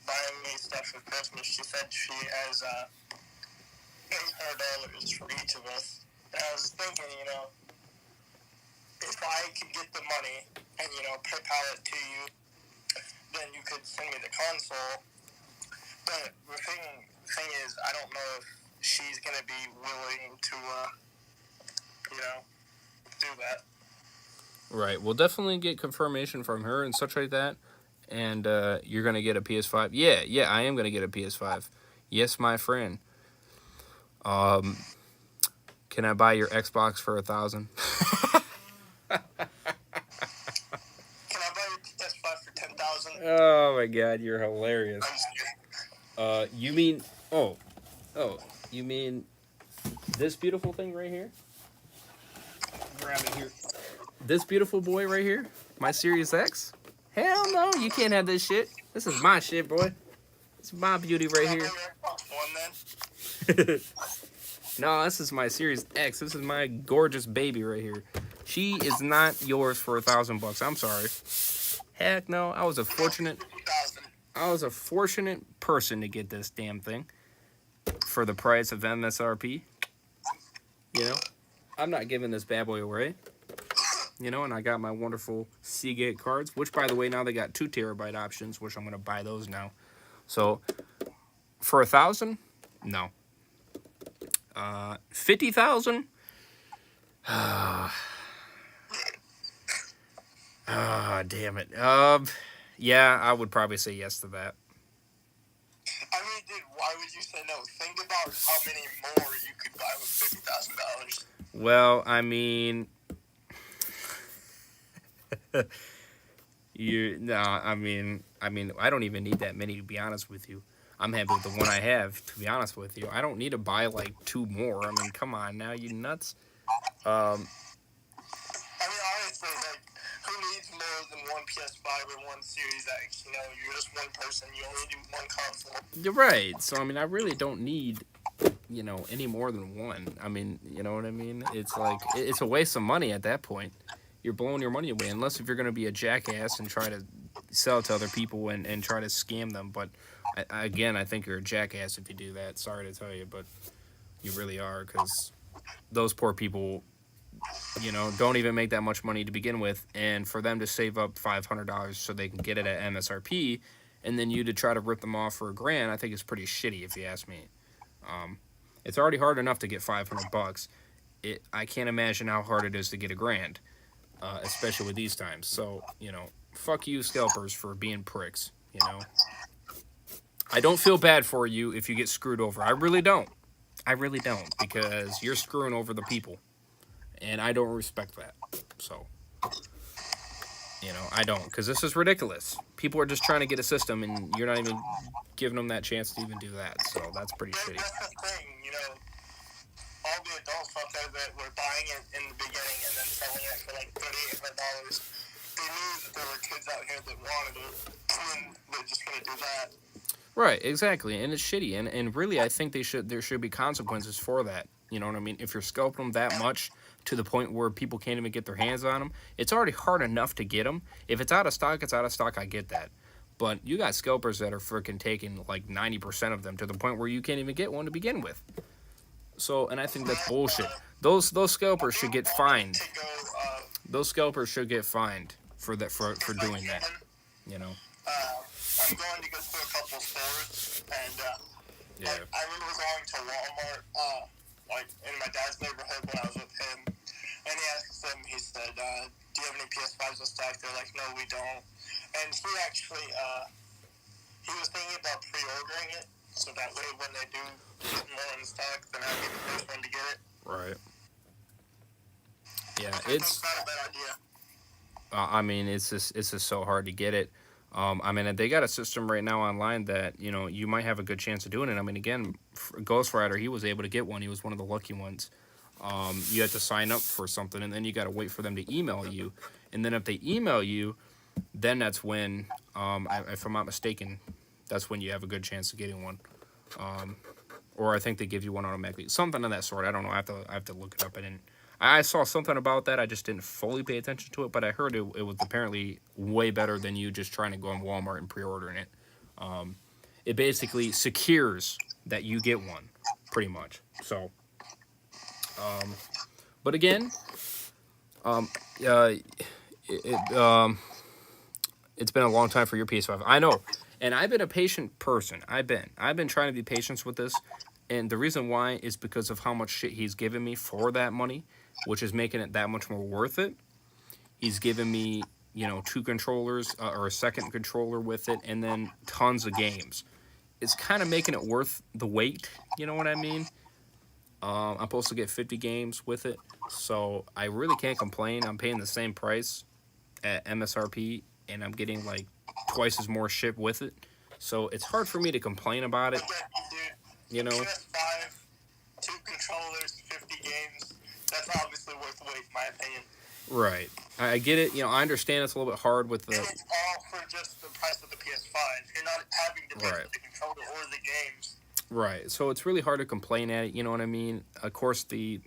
buying me stuff for Christmas. She said she has $800 for each of us. And I was thinking, if I could get the money and PayPal it to you, then you could send me the console. But the thing is, I don't know if she's gonna be willing to, do that. right, we'll definitely get confirmation from her and such like that, and you're gonna get a PS5. Yeah, I am gonna get a PS5. Yes, my friend. Can I buy your Xbox for 1,000? Can I buy your PS5 for 10,000? Oh my God, you're hilarious. I'm just kidding. You mean you mean this beautiful thing right here? Grab it here. This beautiful boy right here, my Series X. Hell no, you can't have this shit. This is my shit, boy. It's my beauty right Can I here. buy your Xbox One then? No, this is my Series X. This is my gorgeous baby right here. She is not yours for $1,000. I'm sorry. Heck no. I was a fortunate 2,000. person to get this damn thing for the price of MSRP. You know, I'm not giving this bad boy away. You know, and I got my wonderful Seagate cards, which by the way now they got 2 terabyte options, which I'm gonna buy those now. So for 1,000, no. 50,000. Damn it. Yeah, I would probably say yes to that. I mean, dude, why would you say no? Think about how many more you could buy with $50,000. Well, I mean, I don't even need that many to be honest with you. I'm happy with the one I have, to be honest with you. I don't need to buy like 2 more. I mean, come on now, you nuts. I mean, honestly, like, who needs more than one PS5 or one Series X? You know, you're just one person. You only do one console. You're right. So, I mean, I really don't need, you know, any more than one. I mean, you know what I mean? It's like, it's a waste of money at that point. You're blowing your money away, unless if you're going to be a jackass and try to sell it to other people and try to scam them. But, again, I think you're a jackass if you do that. Sorry to tell you, but you really are, because those poor people, you know, don't even make that much money to begin with, and for them to save up $500 so they can get it at MSRP, and then you to try to rip them off for $1,000, I think it's pretty shitty if you ask me. It's already hard enough to get $500. I can't imagine how hard it is to get $1,000, especially with these times. So, you know, fuck you scalpers for being pricks. You know, I don't feel bad for you if you get screwed over. I really don't, because you're screwing over the people. And I don't respect that. So, you know, I don't. Because this is ridiculous. People are just trying to get a system, and you're not even giving them that chance to even do that. So, that's pretty shitty. That's the thing, you know. All the adults out there that were buying it in the beginning and then selling it for like $3,800, they knew that there were kids out here that wanted it, and they're just going to do that. Right, exactly. And it's shitty. And really, I think there should be consequences for that. You know what I mean? If you're scalping them that much to the point where people can't even get their hands on them, it's already hard enough to get them. If it's out of stock, it's out of stock. I get that. But you got scalpers that are freaking taking like 90% of them to the point where you can't even get one to begin with. So, and I think that's bullshit. Those scalpers should get fined. Those scalpers should get fined for that for doing that. You know. I'm going to go through a couple stores, and Yeah. I remember going to Walmart, like in my dad's neighborhood when I was with him, and he asked them, he said, do you have any PS5s in stock? They're like, no, we don't. And he actually, he was thinking about pre-ordering it, so that way when they do get more in stock, then I'll be the first one to get it. Right. Yeah, It's not a bad idea. I mean, it's just so hard to get it. I mean, they got a system right now online that, you know, you might have a good chance of doing it. I mean, again, Ghost Rider, he was able to get one. He was one of the lucky ones. You had to sign up for something, and then you got to wait for them to email you. And then if they email you, then that's when, if I'm not mistaken, that's when you have a good chance of getting one. Or I think they give you one automatically. Something of that sort. I don't know. I have to look it up. I saw something about that. I just didn't fully pay attention to it, but I heard it was apparently way better than you just trying to go on Walmart and pre-ordering it. It basically secures that you get one, pretty much. So, but again, it's been a long time for your PS5. I know, and I've been a patient person. I've been trying to be patient with this, and the reason why is because of how much shit he's given me for that money, which is making it that much more worth it. He's given me 2 controllers or a second controller with it, and then tons of games. It's kind of making it worth the wait. You know what I mean? I'm supposed to get 50 games with it, so I really can't complain. I'm paying the same price at MSRP, and I'm getting like twice as more shit with it. So it's hard for me to complain about it. Dude, You know? PS5, 2 controllers, 50 games. That's obviously worth the wait, in my opinion. Right. I get it. I understand it's a little bit hard with the. And it's all for just the price of the PS5. You're not having to pay Right. for the controller or the games. Right. So it's really hard to complain at it. You know what I mean? Of course, the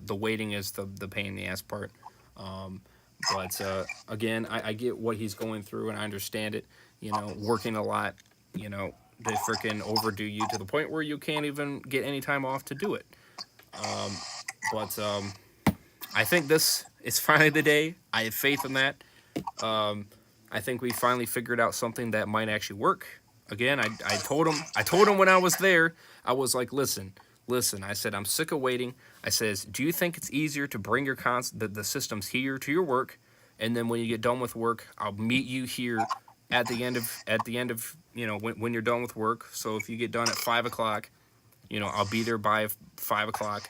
waiting is the pain in the ass part. But again, I get what he's going through, and I understand it. Working a lot. They freaking overdo you to the point where you can't even get any time off to do it. But I think this is finally the day. I have faith in that. I think we finally figured out something that might actually work. Again, I told him when I was there, I was like, listen. I said, I'm sick of waiting. I says, do you think it's easier to bring your the systems here to your work, and then when you get done with work, I'll meet you here at the end of when you're done with work. So if you get done at 5 o'clock, I'll be there by 5 o'clock,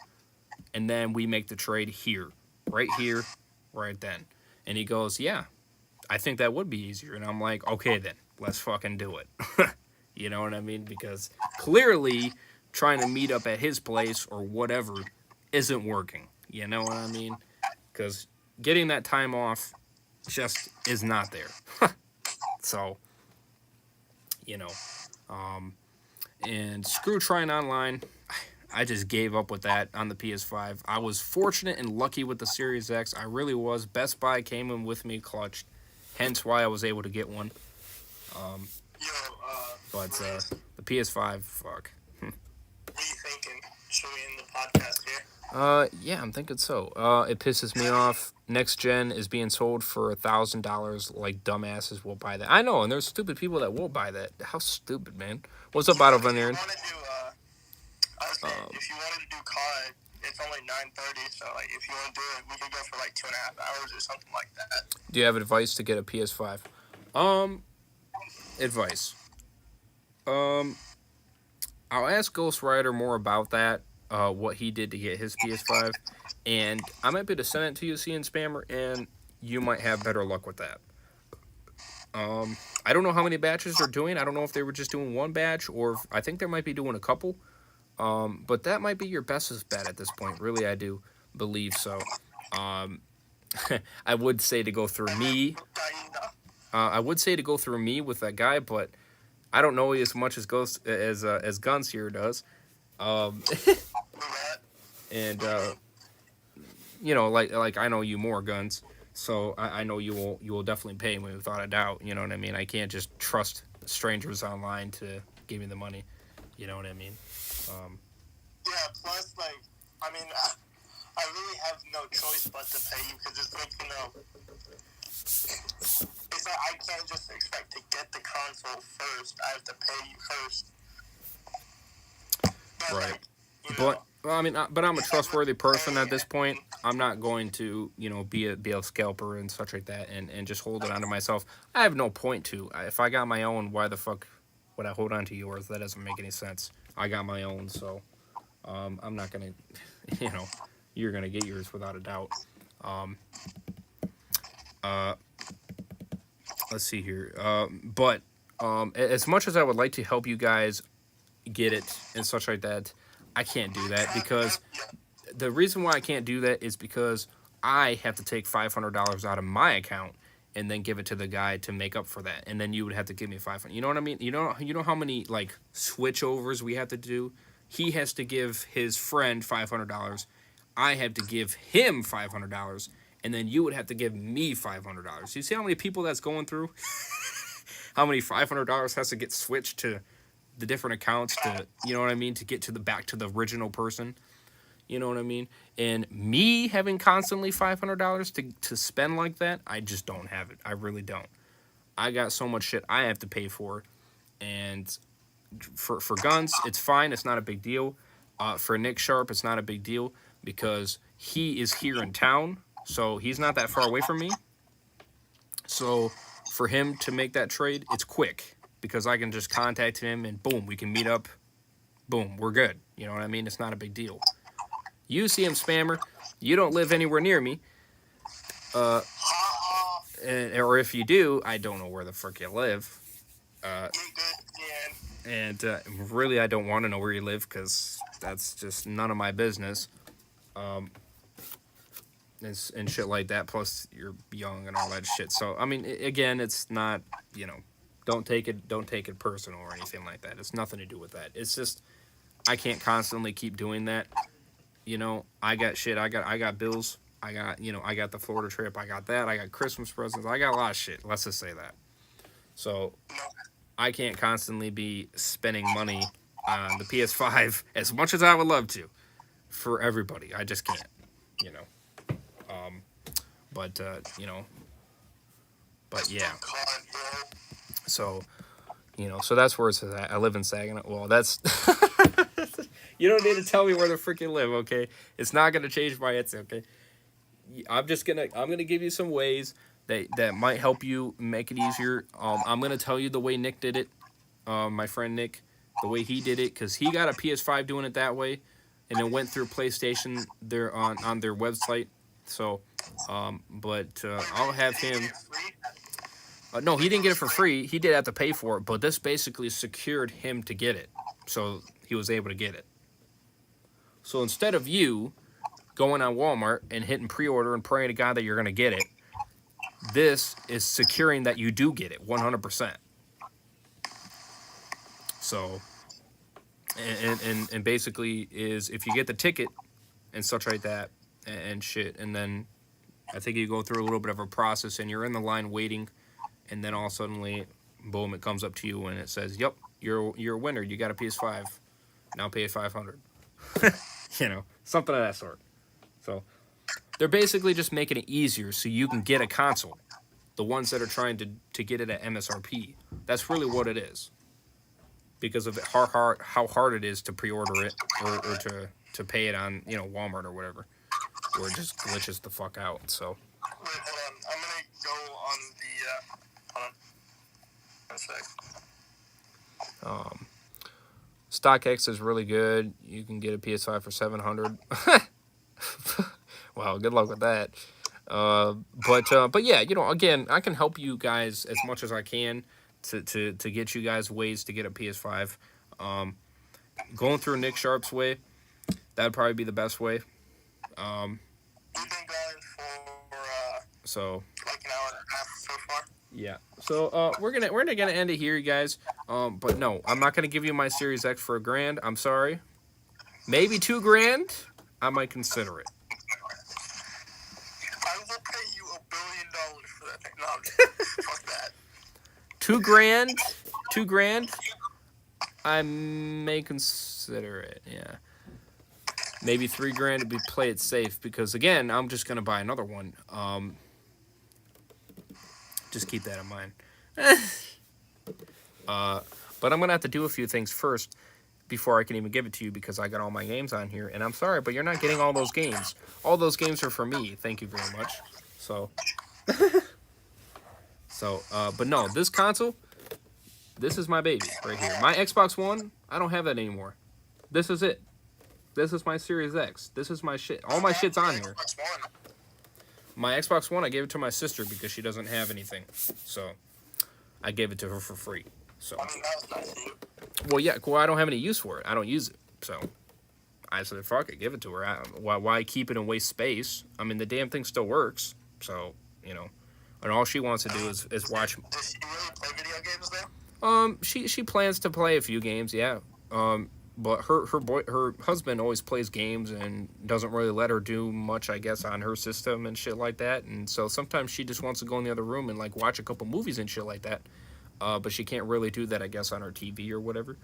and then we make the trade here, right then. And he goes, yeah, I think that would be easier. And I'm like, okay, then let's fucking do it. You know what I mean? Because clearly trying to meet up at his place or whatever isn't working. You know what I mean? Because getting that time off just is not there. So, and screw trying online. I just gave up with that on the PS5. I was fortunate and lucky with the Series X. I really was. Best Buy came in with me clutched. Hence why I was able to get one. But the PS5, fuck. What are you thinking? Should we end the podcast here? Yeah, I'm thinking so. It pisses me off. Next gen is being sold for $1,000. Like dumbasses will buy that. I know, and there's stupid people that will buy that. How stupid, man. What's up, Otto Van Aaron? If you wanted to do COD, it's only 9:30. So like, if you want to do it, we could go for like 2.5 hours or something like that. Do you have advice to get a PS5? Advice. I'll ask Ghost Rider more about that. What he did to get his PS5, and I might be able to send it to you, CN Spammer, and you might have better luck with that. I don't know how many batches they're doing. I don't know if they were just doing one batch, or I think they might be doing a couple. But that might be your bestest bet at this point. Really, I do believe so. I would say to go through me. I would say to go through me with that guy, but I don't know as much as Guns here does. And like I know you more, Guns. So I know you will definitely pay me without a doubt. You know what I mean? I can't just trust strangers online to give me the money. You know what I mean? Yeah. Plus, like, I mean, I really have no choice but to pay you because it's like it's like I can't just expect to get the console first. I have to pay you first. But, right. Like, but well, I mean, but I'm a trustworthy person at this point. I'm not going to, be a scalper and such like that, and just hold it onto myself. I have no point to. If I got my own, why the fuck would I hold on to yours? That doesn't make any sense. I got my own, so I'm not gonna, you're gonna get yours without a doubt. Let's see here. But as much as I would like to help you guys get it and such like that, I can't do that because the reason why I can't do that is because I have to take $500 out of my account and then give it to the guy to make up for that, and then you would have to give me $500. You know what I mean? You know how many like switchovers we have to do. He has to give his friend $500. I have to give him $500, and then you would have to give me $500. You see how many people that's going through? How many $500 has to get switched to the different accounts to, you know what I mean, to get to back to the original person. You know what I mean? And me having constantly $500 to spend like that, I just don't have it. I really don't. I got so much shit I have to pay for. And for Guns, it's fine. It's not a big deal. For Nick Sharp, it's not a big deal because he is here in town. So he's not that far away from me. So for him to make that trade, it's quick because I can just contact him and boom, we can meet up. Boom, we're good. You know what I mean? It's not a big deal. You see him spammer, you don't live anywhere near me. Or if you do, I don't know where the frick you live. And really, I don't want to know where you live because that's just none of my business. And shit like that. Plus, you're young and all that shit. So, I mean, again, it's not, don't take it personal or anything like that. It's nothing to do with that. It's just I can't constantly keep doing that. I got shit. I got bills. I got the Florida trip. I got that. I got Christmas presents. I got a lot of shit. Let's just say that. So I can't constantly be spending money on the PS5 as much as I would love to for everybody. I just can't, But yeah. So, so that's where it's at. I live in Saginaw. Well, that's you don't need to tell me where to freaking live, okay? It's not gonna change my answer, okay? I'm gonna give you some ways that might help you make it easier. I'm gonna tell you the way Nick did it, my friend Nick, the way he did it, because he got a PS5 doing it that way, and then went through PlayStation there on their website. So, I'll have him. No, he didn't get it for free. He did have to pay for it, but this basically secured him to get it, so he was able to get it. So instead of you going on Walmart and hitting pre-order and praying to God that you're going to get it, this is securing that you do get it 100%. So, and basically is if you get the ticket and such like that and shit, and then I think you go through a little bit of a process and you're in the line waiting, and then all suddenly, boom, it comes up to you and it says, "Yep, you're a winner. You got a PS5. Now pay $500." Something of that sort. So they're basically just making it easier so you can get a console. The ones that are trying to get it at MSRP. That's really what it is. Because of how hard it is to pre-order it or to pay it on Walmart or whatever, where it just glitches the fuck out. So. Wait, hold on. I'm gonna go on the. Hold on. 1 sec. StockX is really good. You can get a PS5 for $700. Wow, good luck with that. But yeah, again, I can help you guys as much as I can to get you guys ways to get a PS5. Going through Nick Sharp's way, that'd probably be the best way. You've been going for so like an hour and a half so far. Yeah. So we're gonna end it here, you guys. But no, I'm not gonna give you my Series X for $1,000. I'm sorry. Maybe $2,000. I might consider it. I will pay you $1 billion for that technology. Fuck that. $2,000. $2,000. I may consider it. Yeah. Maybe $3,000 to play it safe because again, I'm just gonna buy another one. Just keep that in mind. But I'm gonna have to do a few things first before I can even give it to you because I got all my games on here, and I'm sorry, but you're not getting all those games. All those games are for me. Thank you very much. So, but no, this console, this is my baby right here. My Xbox One, I don't have that anymore. This is it. This is my Series X. This is my shit. All my shit's on here. My Xbox One, I gave it to my sister because she doesn't have anything. So, I gave it to her for free. So, well, yeah, well, I don't have any use for it. I don't use it. So, I said, fuck it, give it to her. Why keep it and waste space? I mean, the damn thing still works. So, and all she wants to do is watch. Does she really play video games though? She plans to play a few games, yeah. But her husband always plays games and doesn't really let her do much, I guess, on her system and shit like that. And so sometimes she just wants to go in the other room and like watch a couple movies and shit like that. But she can't really do that, I guess, on her TV or whatever.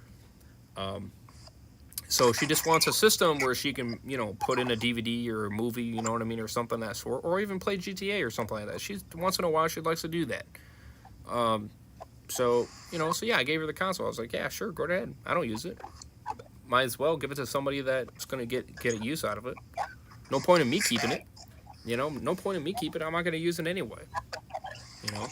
So she just wants a system where she can, put in a DVD or a movie, you know what I mean, or something of that sort, or even play GTA or something like that. She's once in a while she likes to do that. So yeah, I gave her the console. I was like, yeah, sure, go ahead. I don't use it. Might as well give it to somebody that's gonna get a use out of it. No point in me keeping it. No point in me keeping it. I'm not gonna use it anyway. You know,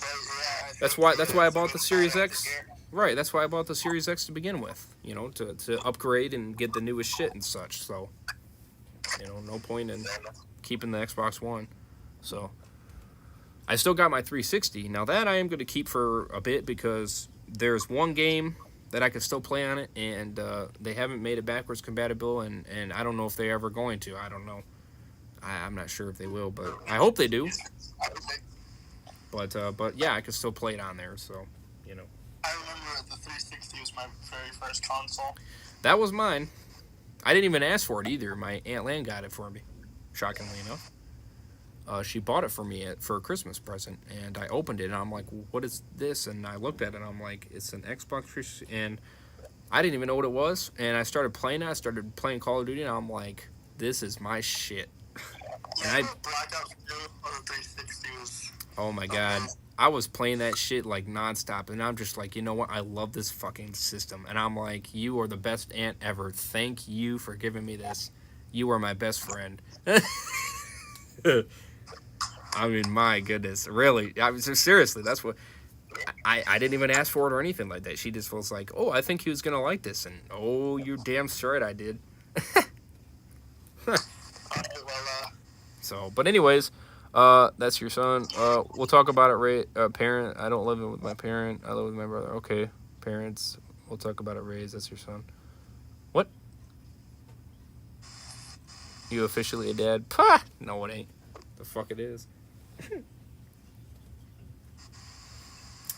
Yeah, that's why I bought the Series X. Right, that's why I bought the Series X to begin with. You know, to upgrade and get the newest shit and such. So, you know, no point in keeping the Xbox One. So, I still got my 360. Now that I am going to keep for a bit because there's one game that I can still play on it, and they haven't made it backwards compatible, and I don't know if they're ever going to. I don't know. I'm not sure if they will, but I hope they do. But yeah, I can still play it on there. So, you know. I remember the 360 was my very first console. That was mine. I didn't even ask for it either. My Aunt Lan got it for me, shockingly enough. She bought it for me for a Christmas present, and I opened it, and I'm like, what is this? And I looked at it, and I'm like, it's an Xbox 360, and I didn't even know what it was, and I started playing it. I started playing Call of Duty, and I'm like, this is my shit. And Blackout 2 on the 360 was... Oh my god. I was playing that shit like nonstop, and I'm just like, you know what? I love this fucking system. And I'm like, you are the best aunt ever. Thank you for giving me this. You are my best friend. I mean, my goodness. Really. I mean, seriously, that's what... I didn't even ask for it or anything like that. She just was like, oh, I think he was going to like this. And, oh, you're damn straight I did. So, but anyways... that's your son. We'll talk about it, parent. I don't live with my parent. I live with my brother. Okay, parents. We'll talk about it, Raise. That's your son. What? You officially a dad? Pah! No, it ain't. The fuck it is.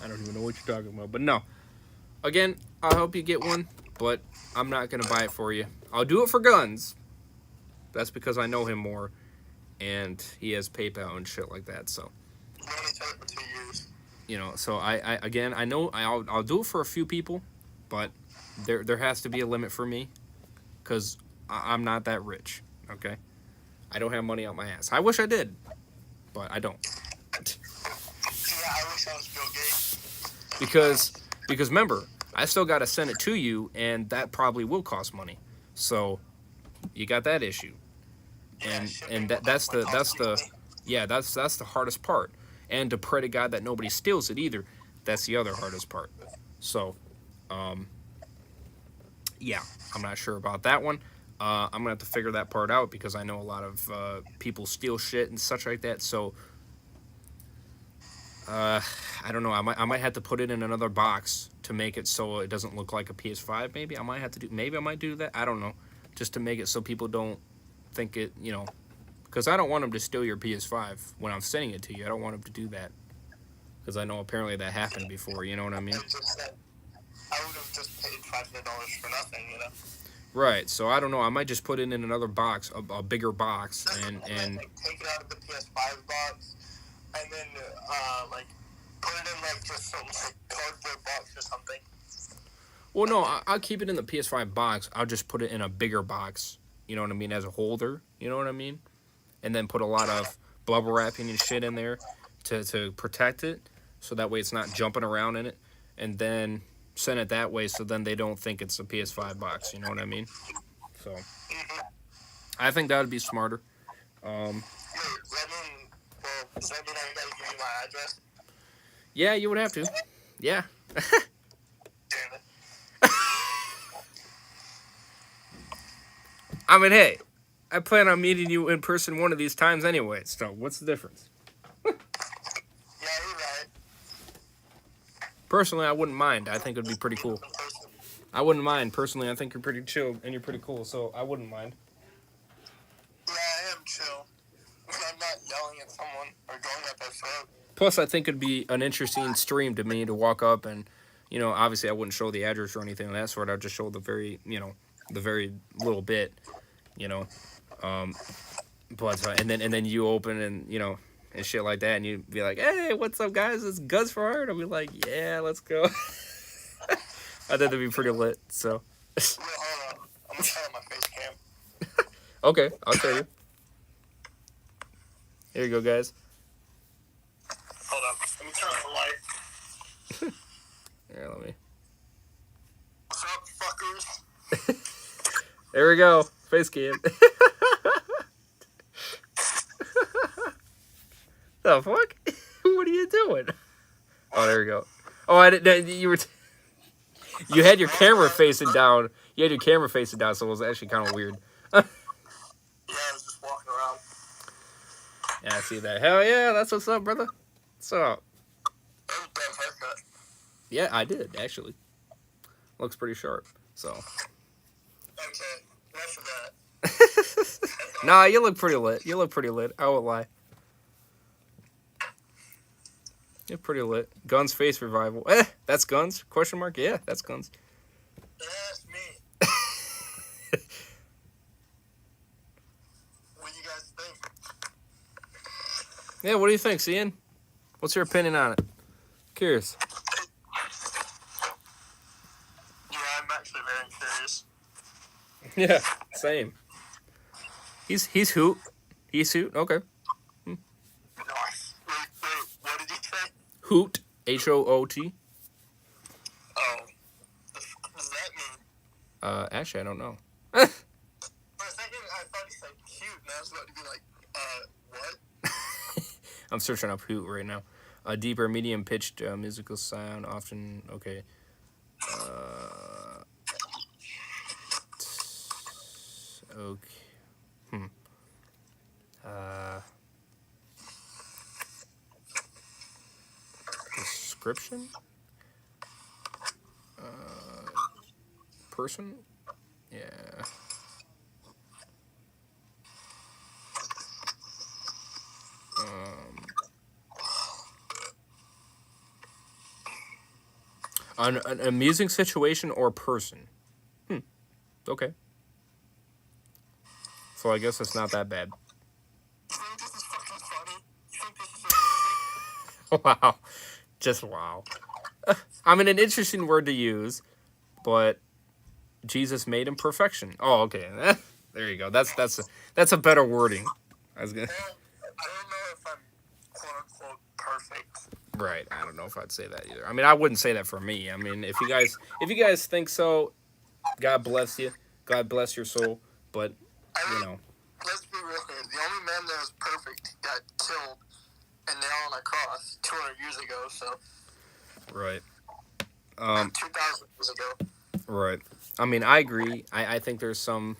I don't even know what you're talking about. But no. Again, I'll help you get one, but I'm not going to buy it for you. I'll do it for Guns. That's because I know him more. And he has PayPal and shit like that, so. You know, so I know I'll do it for a few people, but there has to be a limit for me, because I'm not that rich, okay? I don't have money out my ass. I wish I did, but I don't. Yeah, I wish I was Bill Gates. Because remember, I still got to send it to you, and that probably will cost money. So, you got that issue. And that's the hardest part, and to pray to God that nobody steals it either. That's the other hardest part. So, yeah, I'm not sure about that one. I'm gonna have to figure that part out because I know a lot of people steal shit and such like that. So, I don't know. I might have to put it in another box to make it so it doesn't look like a PS5. Maybe I might do that. I don't know, just to make it so people don't think it, you know, because I don't want them to steal your PS5 when I'm sending it to you. I don't want them to do that, because I know apparently that happened before. You know what I mean? I would have just paid $500 for nothing, you know. Right. So I don't know. I might just put it in another box, a bigger box, and take it out of the PS5 box, and then like put it in like just some like cardboard box or something. Well, no, I'll keep it in the PS5 box. I'll just put it in a bigger box. You know what I mean? As a holder, you know what I mean? And then put a lot of bubble wrapping and shit in there to protect it, so that way it's not jumping around in it. And then send it that way, so then they don't think it's a PS5 box. You know what I mean? So I think that would be smarter. Does that mean I gotta give you my address? Yeah, you would have to. Yeah. Damn it. I mean, hey, I plan on meeting you in person one of these times anyway, so what's the difference? Yeah, you're right. Personally, I wouldn't mind. I think it would be pretty cool. I wouldn't mind. Personally, I think you're pretty chill and you're pretty cool, so I wouldn't mind. Yeah, I am chill. I'm not yelling at someone or going at their throat. Plus, I think it'd be an interesting stream to me to walk up and, you know, obviously I wouldn't show the address or anything of that sort. I'd just show the very, you know, the very little bit, you know. But and then you open and, you know, and shit like that, and you'd be like, hey, what's up, guys? It's Guns for Art. I'll be like, yeah, let's go. I thought that'd be pretty lit, so. Yeah, hold on. I'm gonna turn on my face cam. Okay, I'll show you. Here you go, guys. Hold up. Let me turn on the light. Here, let me. What's up, fuckers? There we go. Face cam. The fuck? What are you doing? Oh, there you go. Oh, I didn't. You were. You had your camera facing down. You had your camera facing down, so it was actually kind of weird. Yeah, I was just walking around. Yeah, I see that. Hell yeah, that's what's up, brother. What's up? That was a damn haircut. Yeah, I did actually. Looks pretty sharp. So. Okay, enough of that. Nah, you look pretty lit. You look pretty lit. I won't lie. You're pretty lit. Guns face revival. That's Guns? Question mark? Yeah, that's Guns. Yeah, that's me. What do you guys think? Yeah, what do you think, Ian? What's your opinion on it? Curious. Yeah, I'm actually very curious. Yeah, same. He's hoot. He's hoot. Okay. Nice. Wait, what did you say? Hoot. Hoot. Oh, the fuck does that mean? Actually, I don't know. For a second, I thought you said cute, and I was about to be like, what? I'm searching up hoot right now. A deeper, medium pitched musical sound, often okay. Okay. Description. Person. Yeah. An amusing situation or person. Okay. So I guess it's not that bad. You think this is fucking funny? You think this is amusing? Wow. Just wow. I mean, an interesting word to use, but Jesus made imperfection. Oh, okay. There you go. That's a better wording. I was gonna. Well, I don't know if I'm quote unquote perfect. Right. I don't know if I'd say that either. I mean, I wouldn't say that for me. I mean, if you guys think so, God bless you. God bless your soul. But you know. Let's be real here. The only man that was perfect got killed and nailed on a cross 200 years ago. So. Right. 2,000 years ago. Right. I mean, I agree. I think there's some,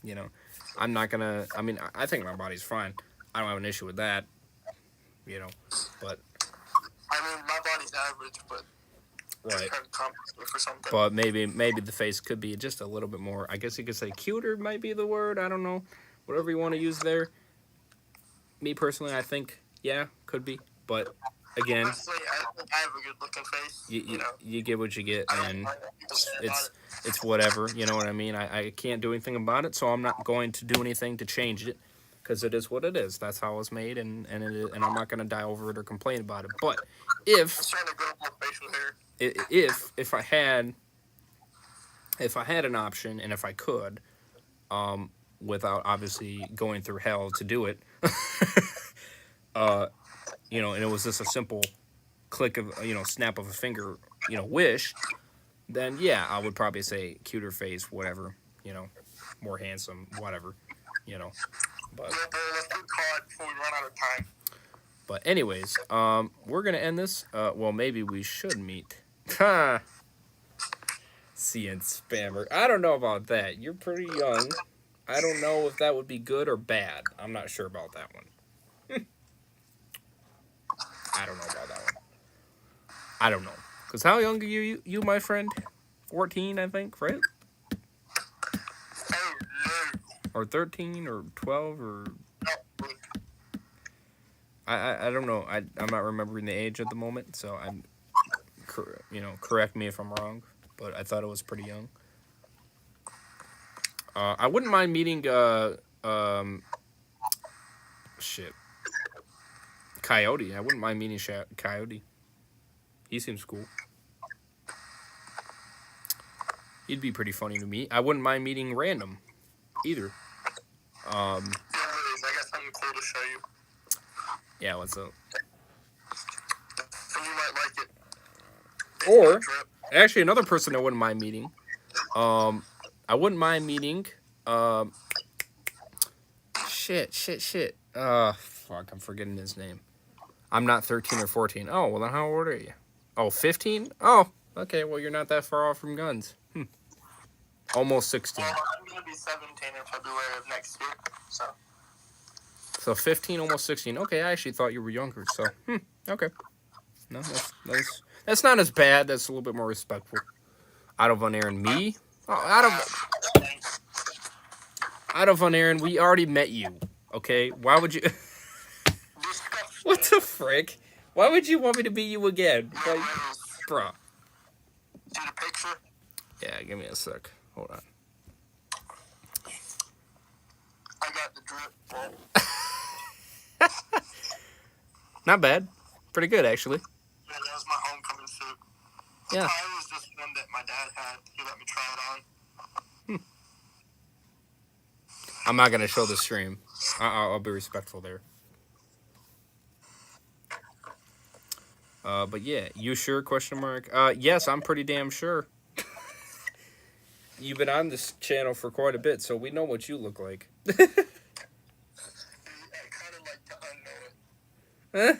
you know, I'm not gonna. I mean, I think my body's fine. I don't have an issue with that. You know, but. I mean, my body's average, but. Right. For something. But maybe the face could be just a little bit more. I guess you could say cuter might be the word. I don't know. Whatever you want to use there. Me personally, I think could be. But again, honestly, I think I have a good looking face. You get what you get, and it's whatever. You know what I mean? I can't do anything about it, so I'm not going to do anything to change it. Because it is what it is. That's how it's made, and I'm not gonna die over it or complain about it. But if I had an option, and if I could, without obviously going through hell to do it, you know, and it was just a simple click of snap of a finger, wish, then I would probably say cuter face, whatever, more handsome, whatever, But let's do COD before we run out of time. But anyways, we're gonna end this. Well, maybe we should meet. Ha! CN Spammer. I don't know about that. You're pretty young. I don't know if that would be good or bad. I'm not sure about that one. I don't know about that one. I don't know. Because how young are you, my friend? 14, I think, right? Or 13 or 12 or I don't know. I'm not remembering the age at the moment, so I'm correct me if I'm wrong, but I thought it was pretty young. I wouldn't mind meeting Coyote. I wouldn't mind meeting Coyote. He seems cool. He'd be pretty funny to meet. I wouldn't mind meeting Random either. I got something cool to show you. Yeah, what's up? You might like it. Or, actually, another person I wouldn't mind meeting. I wouldn't mind meeting. Shit. Fuck, I'm forgetting his name. I'm not 13 or 14. Oh, well, then how old are you? Oh, 15? Oh, okay. Well, you're not that far off from Guns. Almost 16. Well, I'm gonna be 17 in February of next year. So 15, almost 16. Okay, I actually thought you were younger. So, okay. No, that's not as bad. That's a little bit more respectful. Out of Von Aaron, me? Oh, out of Von Aaron, we already met you. Okay, why would you? What the frick? Why would you want me to beat you again? Like, bruh. See the picture? Yeah, give me a sec. Hold on. I got the drip. Not bad. Pretty good, actually. Yeah, that was my homecoming suit. Yeah. The tie was just one that my dad had. He let me try it on. I'm not gonna show the stream. I'll be respectful there. But yeah, you sure? Question mark. Yes, I'm pretty damn sure. You've been on this channel for quite a bit, so we know what you look like. I kind of like to unknow it.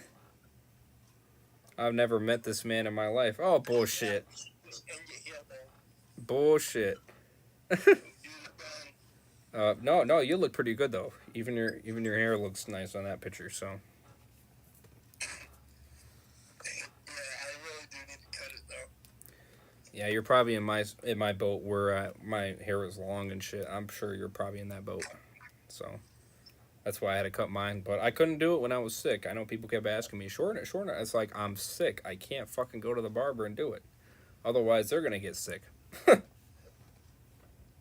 I've never met this man in my life. Oh, bullshit. Bullshit. No, you look pretty good though. Even your hair looks nice on that picture. So. Yeah, I really do need to cut it though. Yeah, you're probably in my boat where my hair is long and shit. I'm sure you're probably in that boat. So. That's why I had to cut mine, but I couldn't do it when I was sick. I know people kept asking me, shorten it. It's like, I'm sick. I can't fucking go to the barber and do it. Otherwise, they're going to get sick.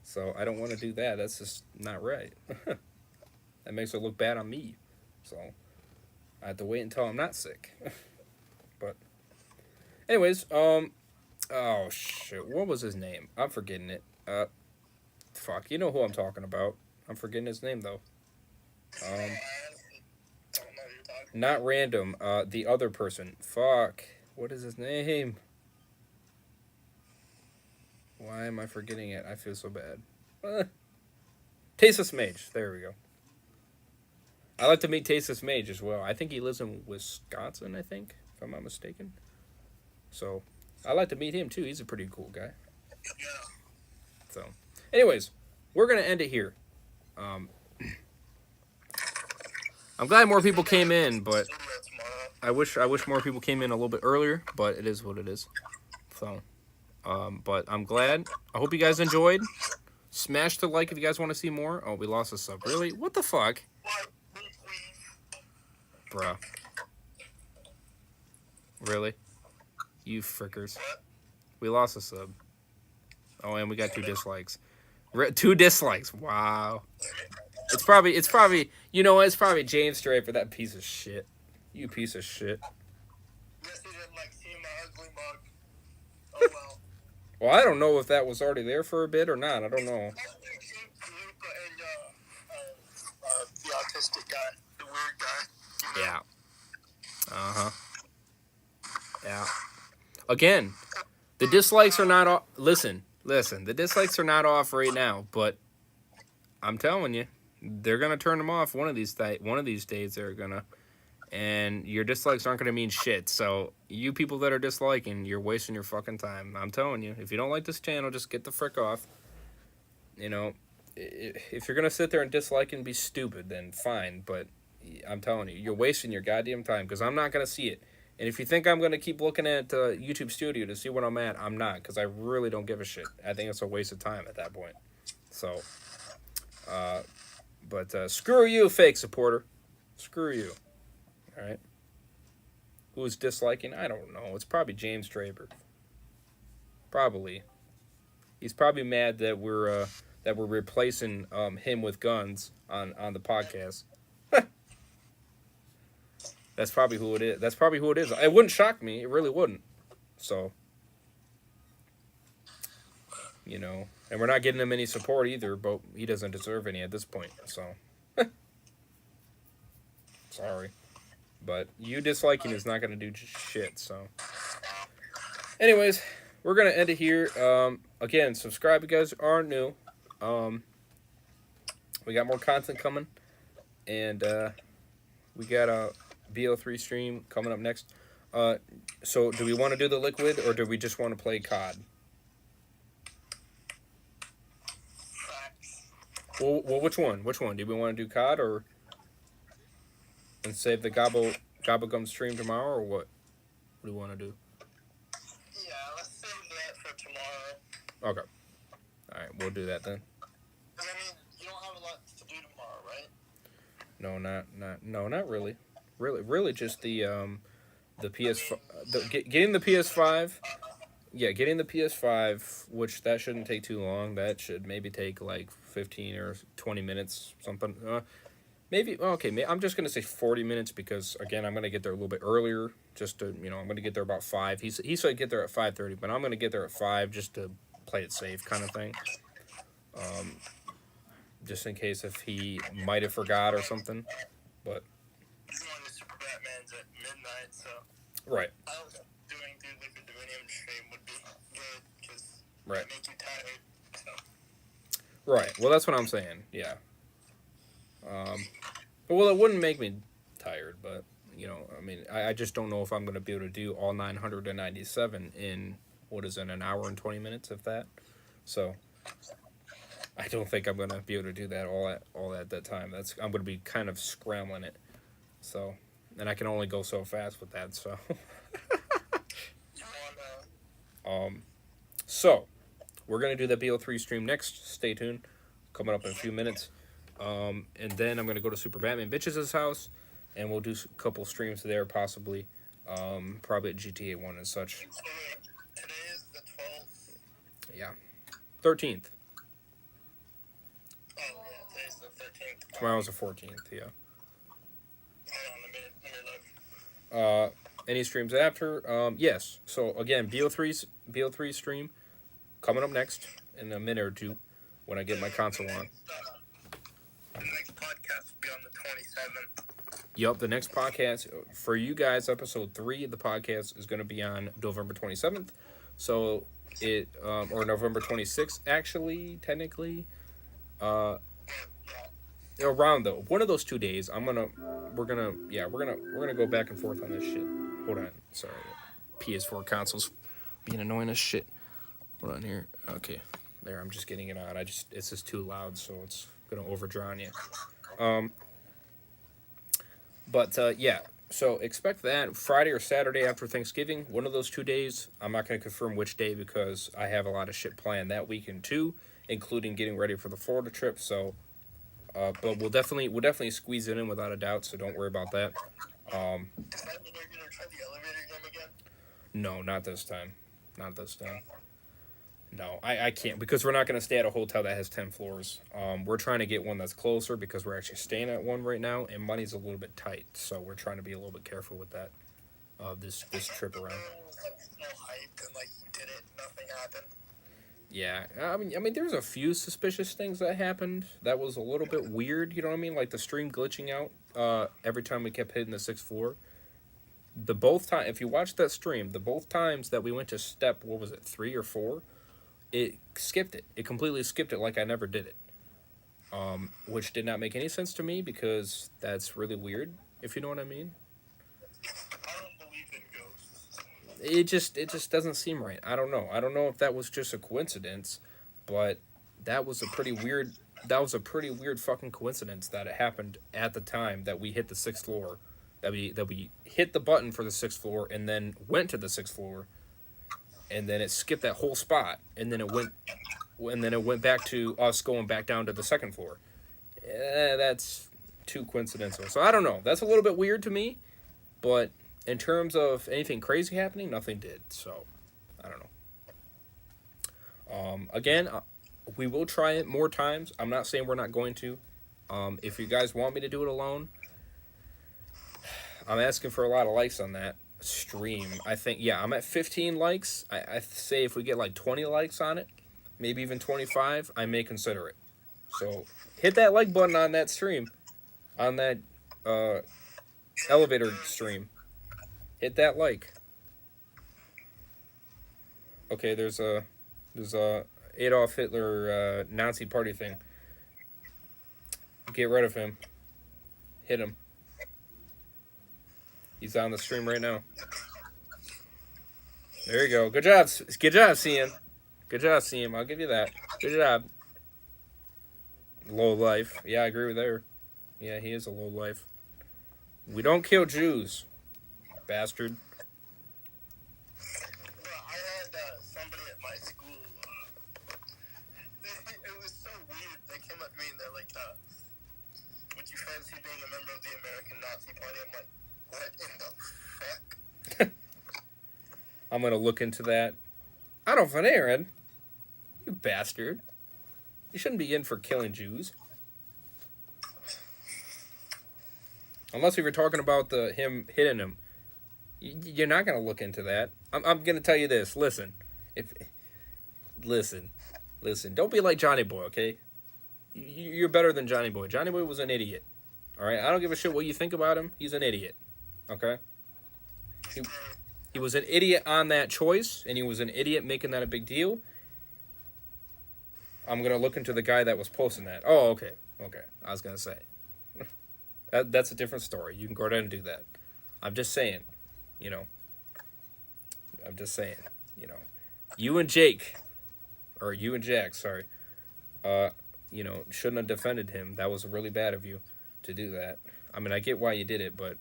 So I don't want to do that. That's just not right. That makes it look bad on me. So I have to wait until I'm not sick. But anyways, oh shit, what was his name? I'm forgetting it. Fuck, you know who I'm talking about. I'm forgetting his name though. Not random. The other person. Fuck. What is his name? Why am I forgetting it? I feel so bad. Tasteless Mage. There we go. I like to meet Tasteless Mage as well. I think he lives in Wisconsin, I think, if I'm not mistaken. So, I like to meet him too. He's a pretty cool guy. So, anyways, we're going to end it here. I'm glad more people came in, but I wish more people came in a little bit earlier, but it is what it is. So, but I'm glad. I hope you guys enjoyed. Smash the like if you guys want to see more. Oh, we lost a sub. Really? What the fuck? Bruh. Really? You frickers. We lost a sub. Oh, and we got 2 dislikes. 2 dislikes. Wow. It's probably, you know what? It's probably James Draper, that piece of shit. You piece of shit. Yes, he didn't like seeing my ugly mug. Oh well. Well, I don't know if that was already there for a bit or not. I don't know. The autistic guy, the weird guy. Yeah. Uh-huh. Yeah. Again, the dislikes are not off. Listen. The dislikes are not off right now, but I'm telling you, they're gonna turn them off one of these days. They're gonna, and your dislikes aren't gonna mean shit. So you people that are disliking, you're wasting your fucking time. I'm telling you, if you don't like this channel, just get the frick off. You know, if you're gonna sit there and dislike and be stupid, then fine. But I'm telling you, you're wasting your goddamn time because I'm not gonna see it. And if you think I'm gonna keep looking at YouTube Studio to see what I'm at, I'm not, because I really don't give a shit. I think it's a waste of time at that point. So. But screw you, fake supporter. Screw you. Alright? Who's disliking? I don't know. It's probably James Draper. Probably. He's probably mad that we're replacing him with guns on the podcast. That's probably who it is. It wouldn't shock me. It really wouldn't. So, you know. And we're not getting him any support either, but he doesn't deserve any at this point, so. Sorry. But you disliking is not going to do shit, so. Anyways, we're going to end it here. Again, subscribe if you guys are new. We got more content coming. And we got a BO3 stream coming up next. So do we want to do the liquid or do we just want to play COD? Well, which one? Which one? Do we want to do COD or and save the Gobble Gum stream tomorrow or what? What do you want to do? Yeah, let's save that for tomorrow. Okay. All right, we'll do that then. I mean, you don't have a lot to do tomorrow, right? No, not really. Really, just the PS, getting the PS5. Yeah, getting the PS5, which that shouldn't take too long. That should maybe take like 15 or 20 minutes, something. Maybe okay. I'm just gonna say 40 minutes because again, I'm gonna get there a little bit earlier. Just to I'm gonna get there about 5. He said get there at 5:30, but I'm gonna get there at 5 just to play it safe, kind of thing. Just in case if he might have forgot or something, but. The Super Batman's at midnight, so. Right. I was doing the Liquid Divinium stream would be good because right. it make you tired. So. Right. Well, that's what I'm saying. Yeah. Well, it wouldn't make me tired, but I mean, I just don't know if I'm going to be able to do all 997 in what is it, an hour and 20 minutes, if that. So, I don't think I'm going to be able to do that all at that time. I'm going to be kind of scrambling it. So, and I can only go so fast with that. So. So, we're going to do the BO3 stream next. Stay tuned. Coming up in a few minutes. And then I'm going to go to Super Batman Bitches' house. And we'll do a couple streams there, possibly. Probably at GTA 1 and such. Today is the 12th. Yeah. 13th. Oh, yeah. Today's the 13th. Tomorrow's the 14th, yeah. Hold on, let me look. Any streams after? Yes. So, again, BO3 stream coming up next in a minute or two when I get my console on. The next podcast will be on the 27th. Yup, the next podcast for you guys, episode 3 of the podcast is going to be on November 27th. So or November 26th, actually, technically. Around though, one of those 2 days, we're gonna go back and forth on this shit. Hold on, sorry, PS4 consoles being annoying as shit. Hold on here, okay, there, I'm just getting it on. It's just too loud, so it's gonna overdraw on you. But yeah, so expect that Friday or Saturday after Thanksgiving, one of those 2 days. I'm not gonna confirm which day because I have a lot of shit planned that weekend too, including getting ready for the Florida trip. So. But we'll definitely squeeze it in without a doubt, so don't worry about that. Does that mean you're gonna try the elevator game again? No, not this time. No, I can't because we're not gonna stay at a hotel that has 10 floors. We're trying to get one that's closer because we're actually staying at one right now, and money's a little bit tight, so we're trying to be a little bit careful with that. This trip around. So hyped and like you did it, nothing happened. Yeah, I mean, there's a few suspicious things that happened. That was a little bit weird, you know what I mean? Like the stream glitching out every time we kept hitting the 6th floor. If you watch that stream, the both times that we went to step, what was it, 3 or 4, it skipped it. It completely skipped it like I never did it. Which did not make any sense to me because that's really weird, if you know what I mean. It just doesn't seem right. I don't know if that was just a coincidence, but that was a pretty weird fucking coincidence that it happened at the time that we hit the 6th floor, that we hit the button for the 6th floor and then went to the 6th floor, and then it skipped that whole spot, and then it went back to us going back down to the 2nd floor. That's too coincidental. So I don't know. That's a little bit weird to me, but in terms of anything crazy happening, nothing did. So, I don't know. Again, we will try it more times. I'm not saying we're not going to. If you guys want me to do it alone, I'm asking for a lot of likes on that stream. I think, yeah, I'm at 15 likes. I say if we get like 20 likes on it, maybe even 25, I may consider it. So, hit that like button on that stream. On that elevator stream. Hit that like. Okay, there's a Adolf Hitler Nazi party thing. Get rid of him. Hit him. He's on the stream right now. There you go. Good job. Good job, CM. Good job, CM. I'll give you that. Good job. Low life. Yeah, I agree with her. Yeah, he is a low life. We don't kill Jews, bastard. Bro, I had somebody at my school. It was so weird. They came up to me and they're like, "Would you fancy being a member of the American Nazi Party?" I'm like, "What in the fuck?" I'm gonna look into that. Adolf von Aaron, you bastard. You shouldn't be in for killing Jews. Unless we were talking about him hitting him. You're not gonna look into that. I'm gonna tell you this. Listen, listen. Don't be like Johnny Boy, okay? You're better than Johnny Boy. Johnny Boy was an idiot. All right, I don't give a shit what you think about him. He's an idiot. Okay. He was an idiot on that choice, and he was an idiot making that a big deal. I'm gonna look into the guy that was posting that. Oh, okay. I was gonna say that's a different story. You can go ahead and do that. I'm just saying, you know. You and Jake, or you and Jack, sorry. Shouldn't have defended him. That was really bad of you to do that. I mean, I get why you did it, but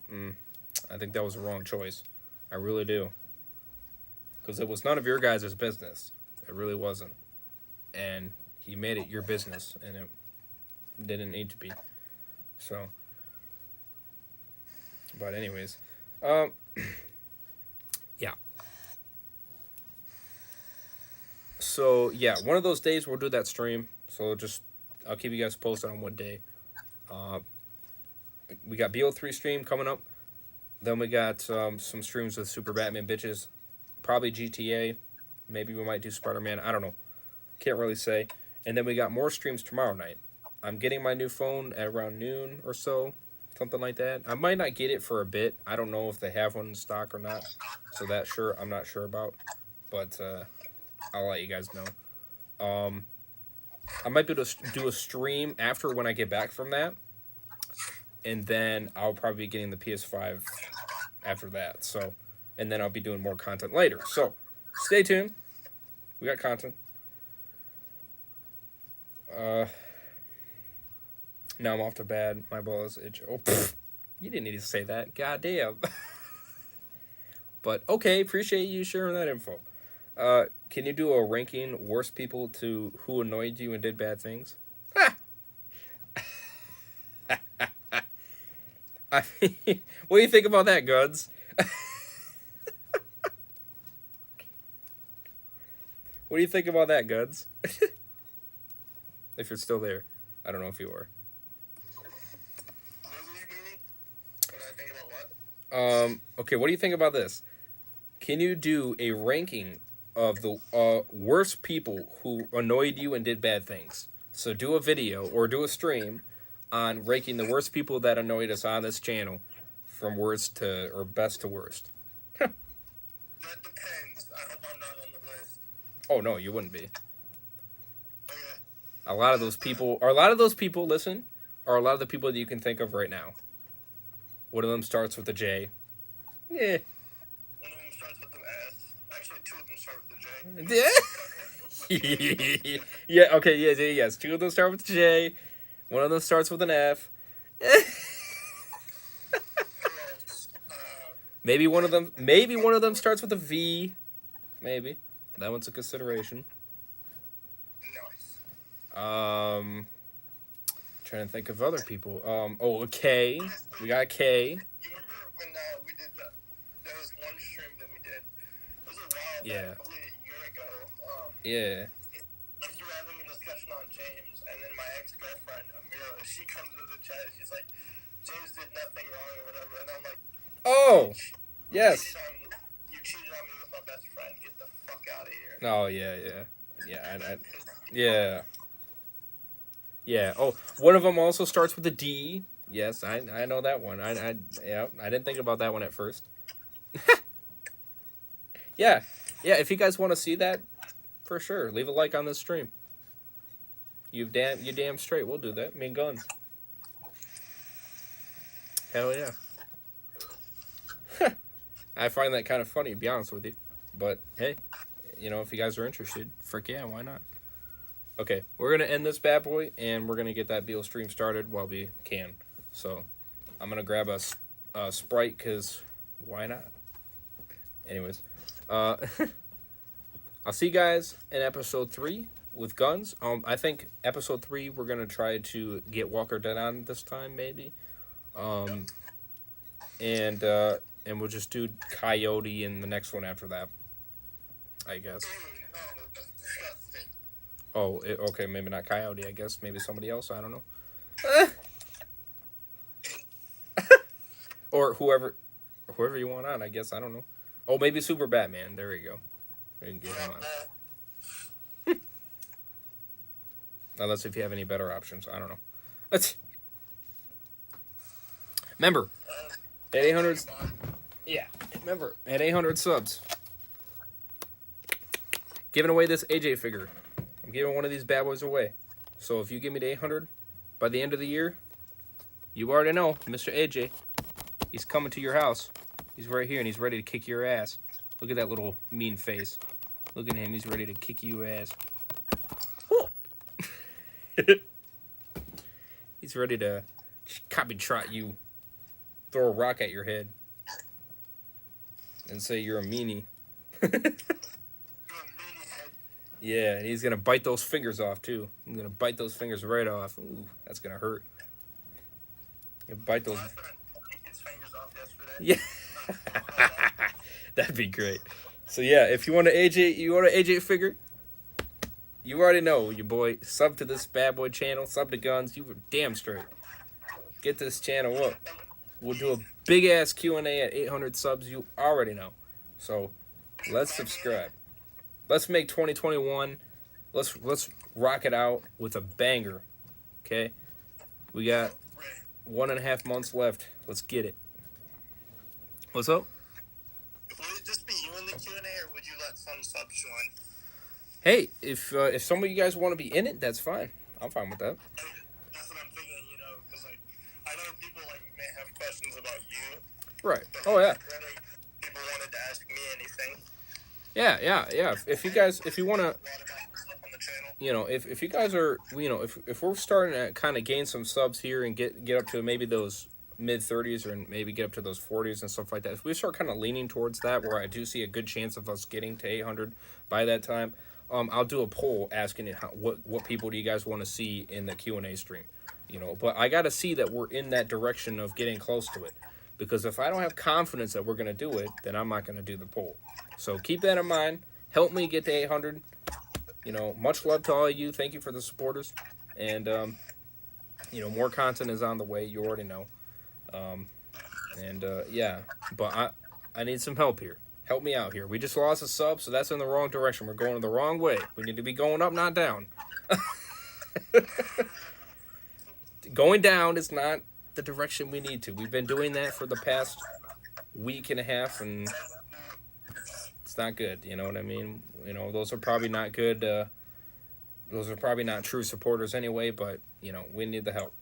I think that was the wrong choice. I really do. Because it was none of your guys' business. It really wasn't. And he made it your business, and it didn't need to be. So, but anyways, yeah. So yeah, one of those days we'll do that stream. So I'll keep you guys posted on what day. We got BO3 stream coming up. Then we got some streams with Super Batman bitches. Probably GTA. Maybe we might do Spider-Man. I don't know. Can't really say. And then we got more streams tomorrow night. I'm getting my new phone at around noon or so. Something like that. I might not get it for a bit. I don't know if they have one in stock or not. So I'm not sure about. But I'll let you guys know. I might be able to do a stream after when I get back from that. And then I'll probably be getting the PS5 after that. So, and then I'll be doing more content later. So, stay tuned. We got content. Now I'm off to bed. My balls itch. Oh, you didn't need to say that. God damn. But, okay, appreciate you sharing that info. Can you do a ranking worst people to who annoyed you and did bad things? I mean, what do you think about that, Guns? What do you think about that, Guns? If you're still there. I don't know if you are. Okay, what do you think about this? Can you do a ranking of the worst people who annoyed you and did bad things? So do a video or do a stream on ranking the worst people that annoyed us on this channel from worst to, or best to worst. That depends. I hope I'm not on the list. Oh, no, you wouldn't be. Okay. A lot of those people, listen, are a lot of the people that you can think of right now. One of them starts with a J. Yeah. One of them starts with an S. Actually, two of them start with a J. Yeah, okay, yes. Two of them start with a J. One of them starts with an F. Maybe one of them starts with a V. Maybe. That one's a consideration. Nice. Trying to think of other people. A K. We got a K. You remember when we did there was one stream that we did. It was a while back, probably a year ago. Yeah. Like you were having a discussion on James, and then my ex-girlfriend, Amira, she comes into the chat, she's like, James did nothing wrong or whatever, and I'm like, oh, yes. You cheated on me with my best friend, get the fuck out of here. Oh, yeah. Oh, one of them also starts with a D. Yes, I know that one. I didn't think about that one at first. Yeah, if you guys want to see that, for sure, leave a like on this stream. You damn straight, we'll do that. Me and Guns. Hell yeah. I find that kind of funny, to be honest with you. But hey, you know, if you guys are interested, frick yeah, why not? Okay, we're gonna end this bad boy, and we're gonna get that Beal stream started while we can. So, I'm gonna grab a Sprite, cause why not? Anyways, uh, I'll see you guys in episode 3 with guns. I think episode 3 we're gonna try to get Walker Dead on this time, maybe. Um, and we'll just do Coyote in the next one after that, I guess. No, that's disgusting. Oh, okay, maybe not Coyote. I guess maybe somebody else. I don't know. Or whoever you want on. I guess I don't know. Oh, maybe Super Batman. There we go. We can get him on. Unless if you have any better options, I don't know. Let's remember at 800. Yeah, remember at 800 subs. Giving away this AJ figure. I'm giving one of these bad boys away. So if you give me the 800 by the end of the year, you already know, Mr. AJ, he's coming to your house. He's right here and he's ready to kick your ass. Look at that little mean face. Look at him. He's ready to kick you ass. He's ready to copy trot you. Throw a rock at your head. And say you're a meanie. Yeah, and he's gonna bite those fingers off too. He's gonna bite those fingers right off. Ooh, that's gonna hurt. You bite those. His fingers off yesterday. Yeah, that'd be great. So yeah, if you want an AJ figure, you already know your boy. Sub to this bad boy channel. Sub to Guns. You were damn straight. Get this channel up. We'll do a big ass Q&A at 800 subs. You already know. So let's subscribe. Let's make 2021. Let's rock it out with a banger. Okay, we got 1.5 months left. Let's get it. What's up? Would it just be you in the Q&A, or would you let some subs join? Hey, if some of you guys want to be in it, that's fine. I'm fine with that. That's what I'm thinking, you know, because like I know people like may have questions about you. Right. Oh yeah. People wanted to ask me anything. Yeah. If you want to, you know, if you guys are, you know, if we're starting to kind of gain some subs here and get up to maybe those mid 30s or maybe get up to those 40s and stuff like that, if we start kind of leaning towards that, where I do see a good chance of us getting to 800 by that time, I'll do a poll asking it what people do you guys want to see in the Q&A stream, you know. But I got to see that we're in that direction of getting close to it, because if I don't have confidence that we're going to do it, then I'm not going to do the poll. So keep that in mind. Help me get to 800. You know, much love to all of you. Thank you for the supporters. And, you know, more content is on the way. You already know. Yeah. But I need some help here. Help me out here. We just lost a sub, so that's in the wrong direction. We're going the wrong way. We need to be going up, not down. Going down is not the direction we need to. We've been doing that for the past week and a half, and it's not good. You know what I mean? You know, those are probably not good. Those are probably not true supporters anyway, but, you know, we need the help.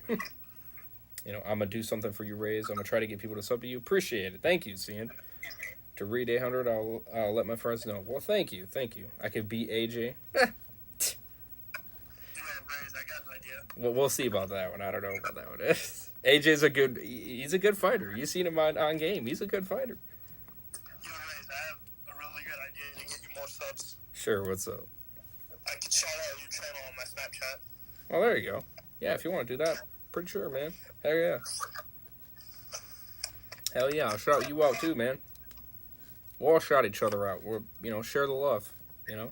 You know, I'm going to do something for you, Raze. I'm going to try to get people to sub to you. Appreciate it. Thank you, Cian. To read 800, I'll let my friends know. Well, thank you. I could beat AJ. Well, we'll see about that one. I don't know about that one. AJ's he's a good fighter. You've seen him on game. He's a good fighter. You know, Raze, I have a really good idea to get you more subs. Sure, what's up? I could shout out your channel on my Snapchat. Well, there you go. Yeah, if you want to do that, pretty sure, man. Hell yeah. Hell yeah, I'll shout you out too, man. We'll all shout each other out. We're, you know, share the love, you know?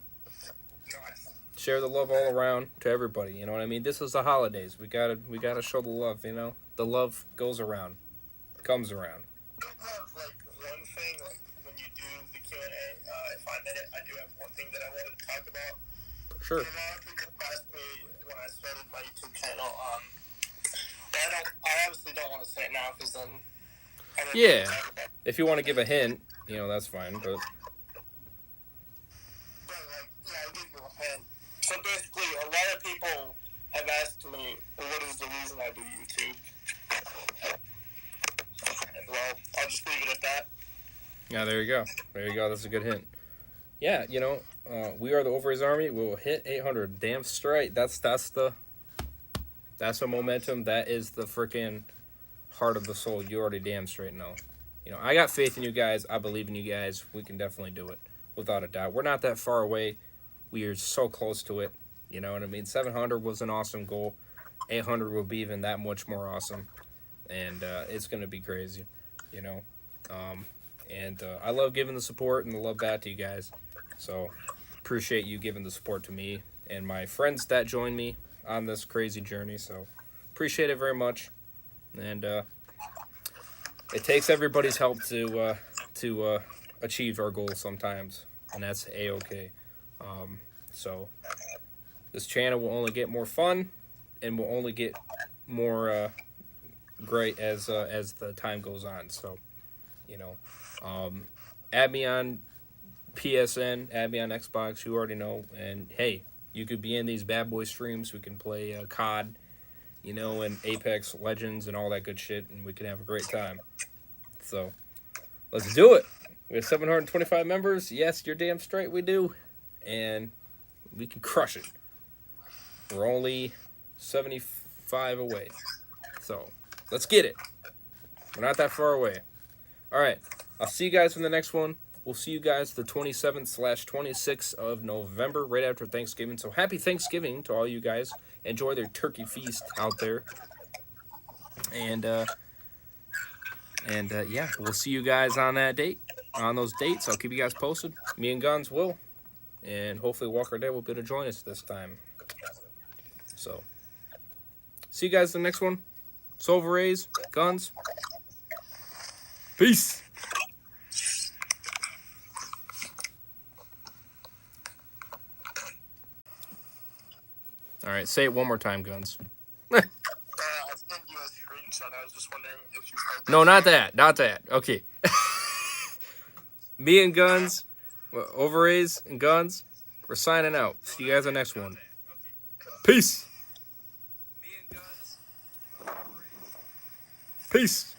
Share the love all around to everybody, you know what I mean? This is the holidays. We gotta show the love, you know? The love goes around. Comes around. I have, like, one thing, like, when you do the Q&A, if I'm in it, I do have one thing that I wanted to talk about. Sure. You know, people asked me when I started my YouTube channel, I obviously don't want to say it now, because then... Yeah, if you want to give a hint, you know, that's fine, but... I'll give you a hint. So basically, a lot of people have asked me, what is the reason I do YouTube? And well, I'll just leave it at that. Yeah, there you go. There you go. That's a good hint. Yeah, we are the Overraze Army. We'll hit 800. Damn straight. That's the momentum. That is the freaking heart of the soul. You already damn straight know. I got faith in you guys. I believe in you guys. We can definitely do it, without a doubt. We're not that far away. We are so close to it. You know what I mean? 700 was an awesome goal. 800 will be even that much more awesome. And it's going to be crazy, you know. I love giving the support and the love back to you guys. So appreciate you giving the support to me and my friends that join me on this crazy journey. So appreciate it very much. And it takes everybody's help to achieve our goals sometimes, and that's a-okay. So this channel will only get more fun, and will only get more great as the time goes on. So, add me on PSN, add me on Xbox. You already know. And hey, you could be in these bad boy streams. We can play COD, and Apex Legends and all that good shit, and we can have a great time. So let's do it. We have 725 members. Yes, you're damn straight we do. And we can crush it. We're only 75 away. So let's get it. We're not that far away. All right. I'll see you guys in the next one. We'll see you guys the 27th/26th of November, right after Thanksgiving. So happy Thanksgiving to all you guys. Enjoy their turkey feast out there. And yeah, we'll see you guys on those dates. I'll keep you guys posted. Me and Guns will. And hopefully Walker Day will be able to join us this time. So, see you guys in the next one. Overraze, Guns. Peace. All right, say it one more time, Guns. I sent you a screenshot. I was just wondering if you heard that. No, not that. Okay. Me and Guns, Overraze and Guns, we're signing out. See you guys in the next one. Peace. Peace.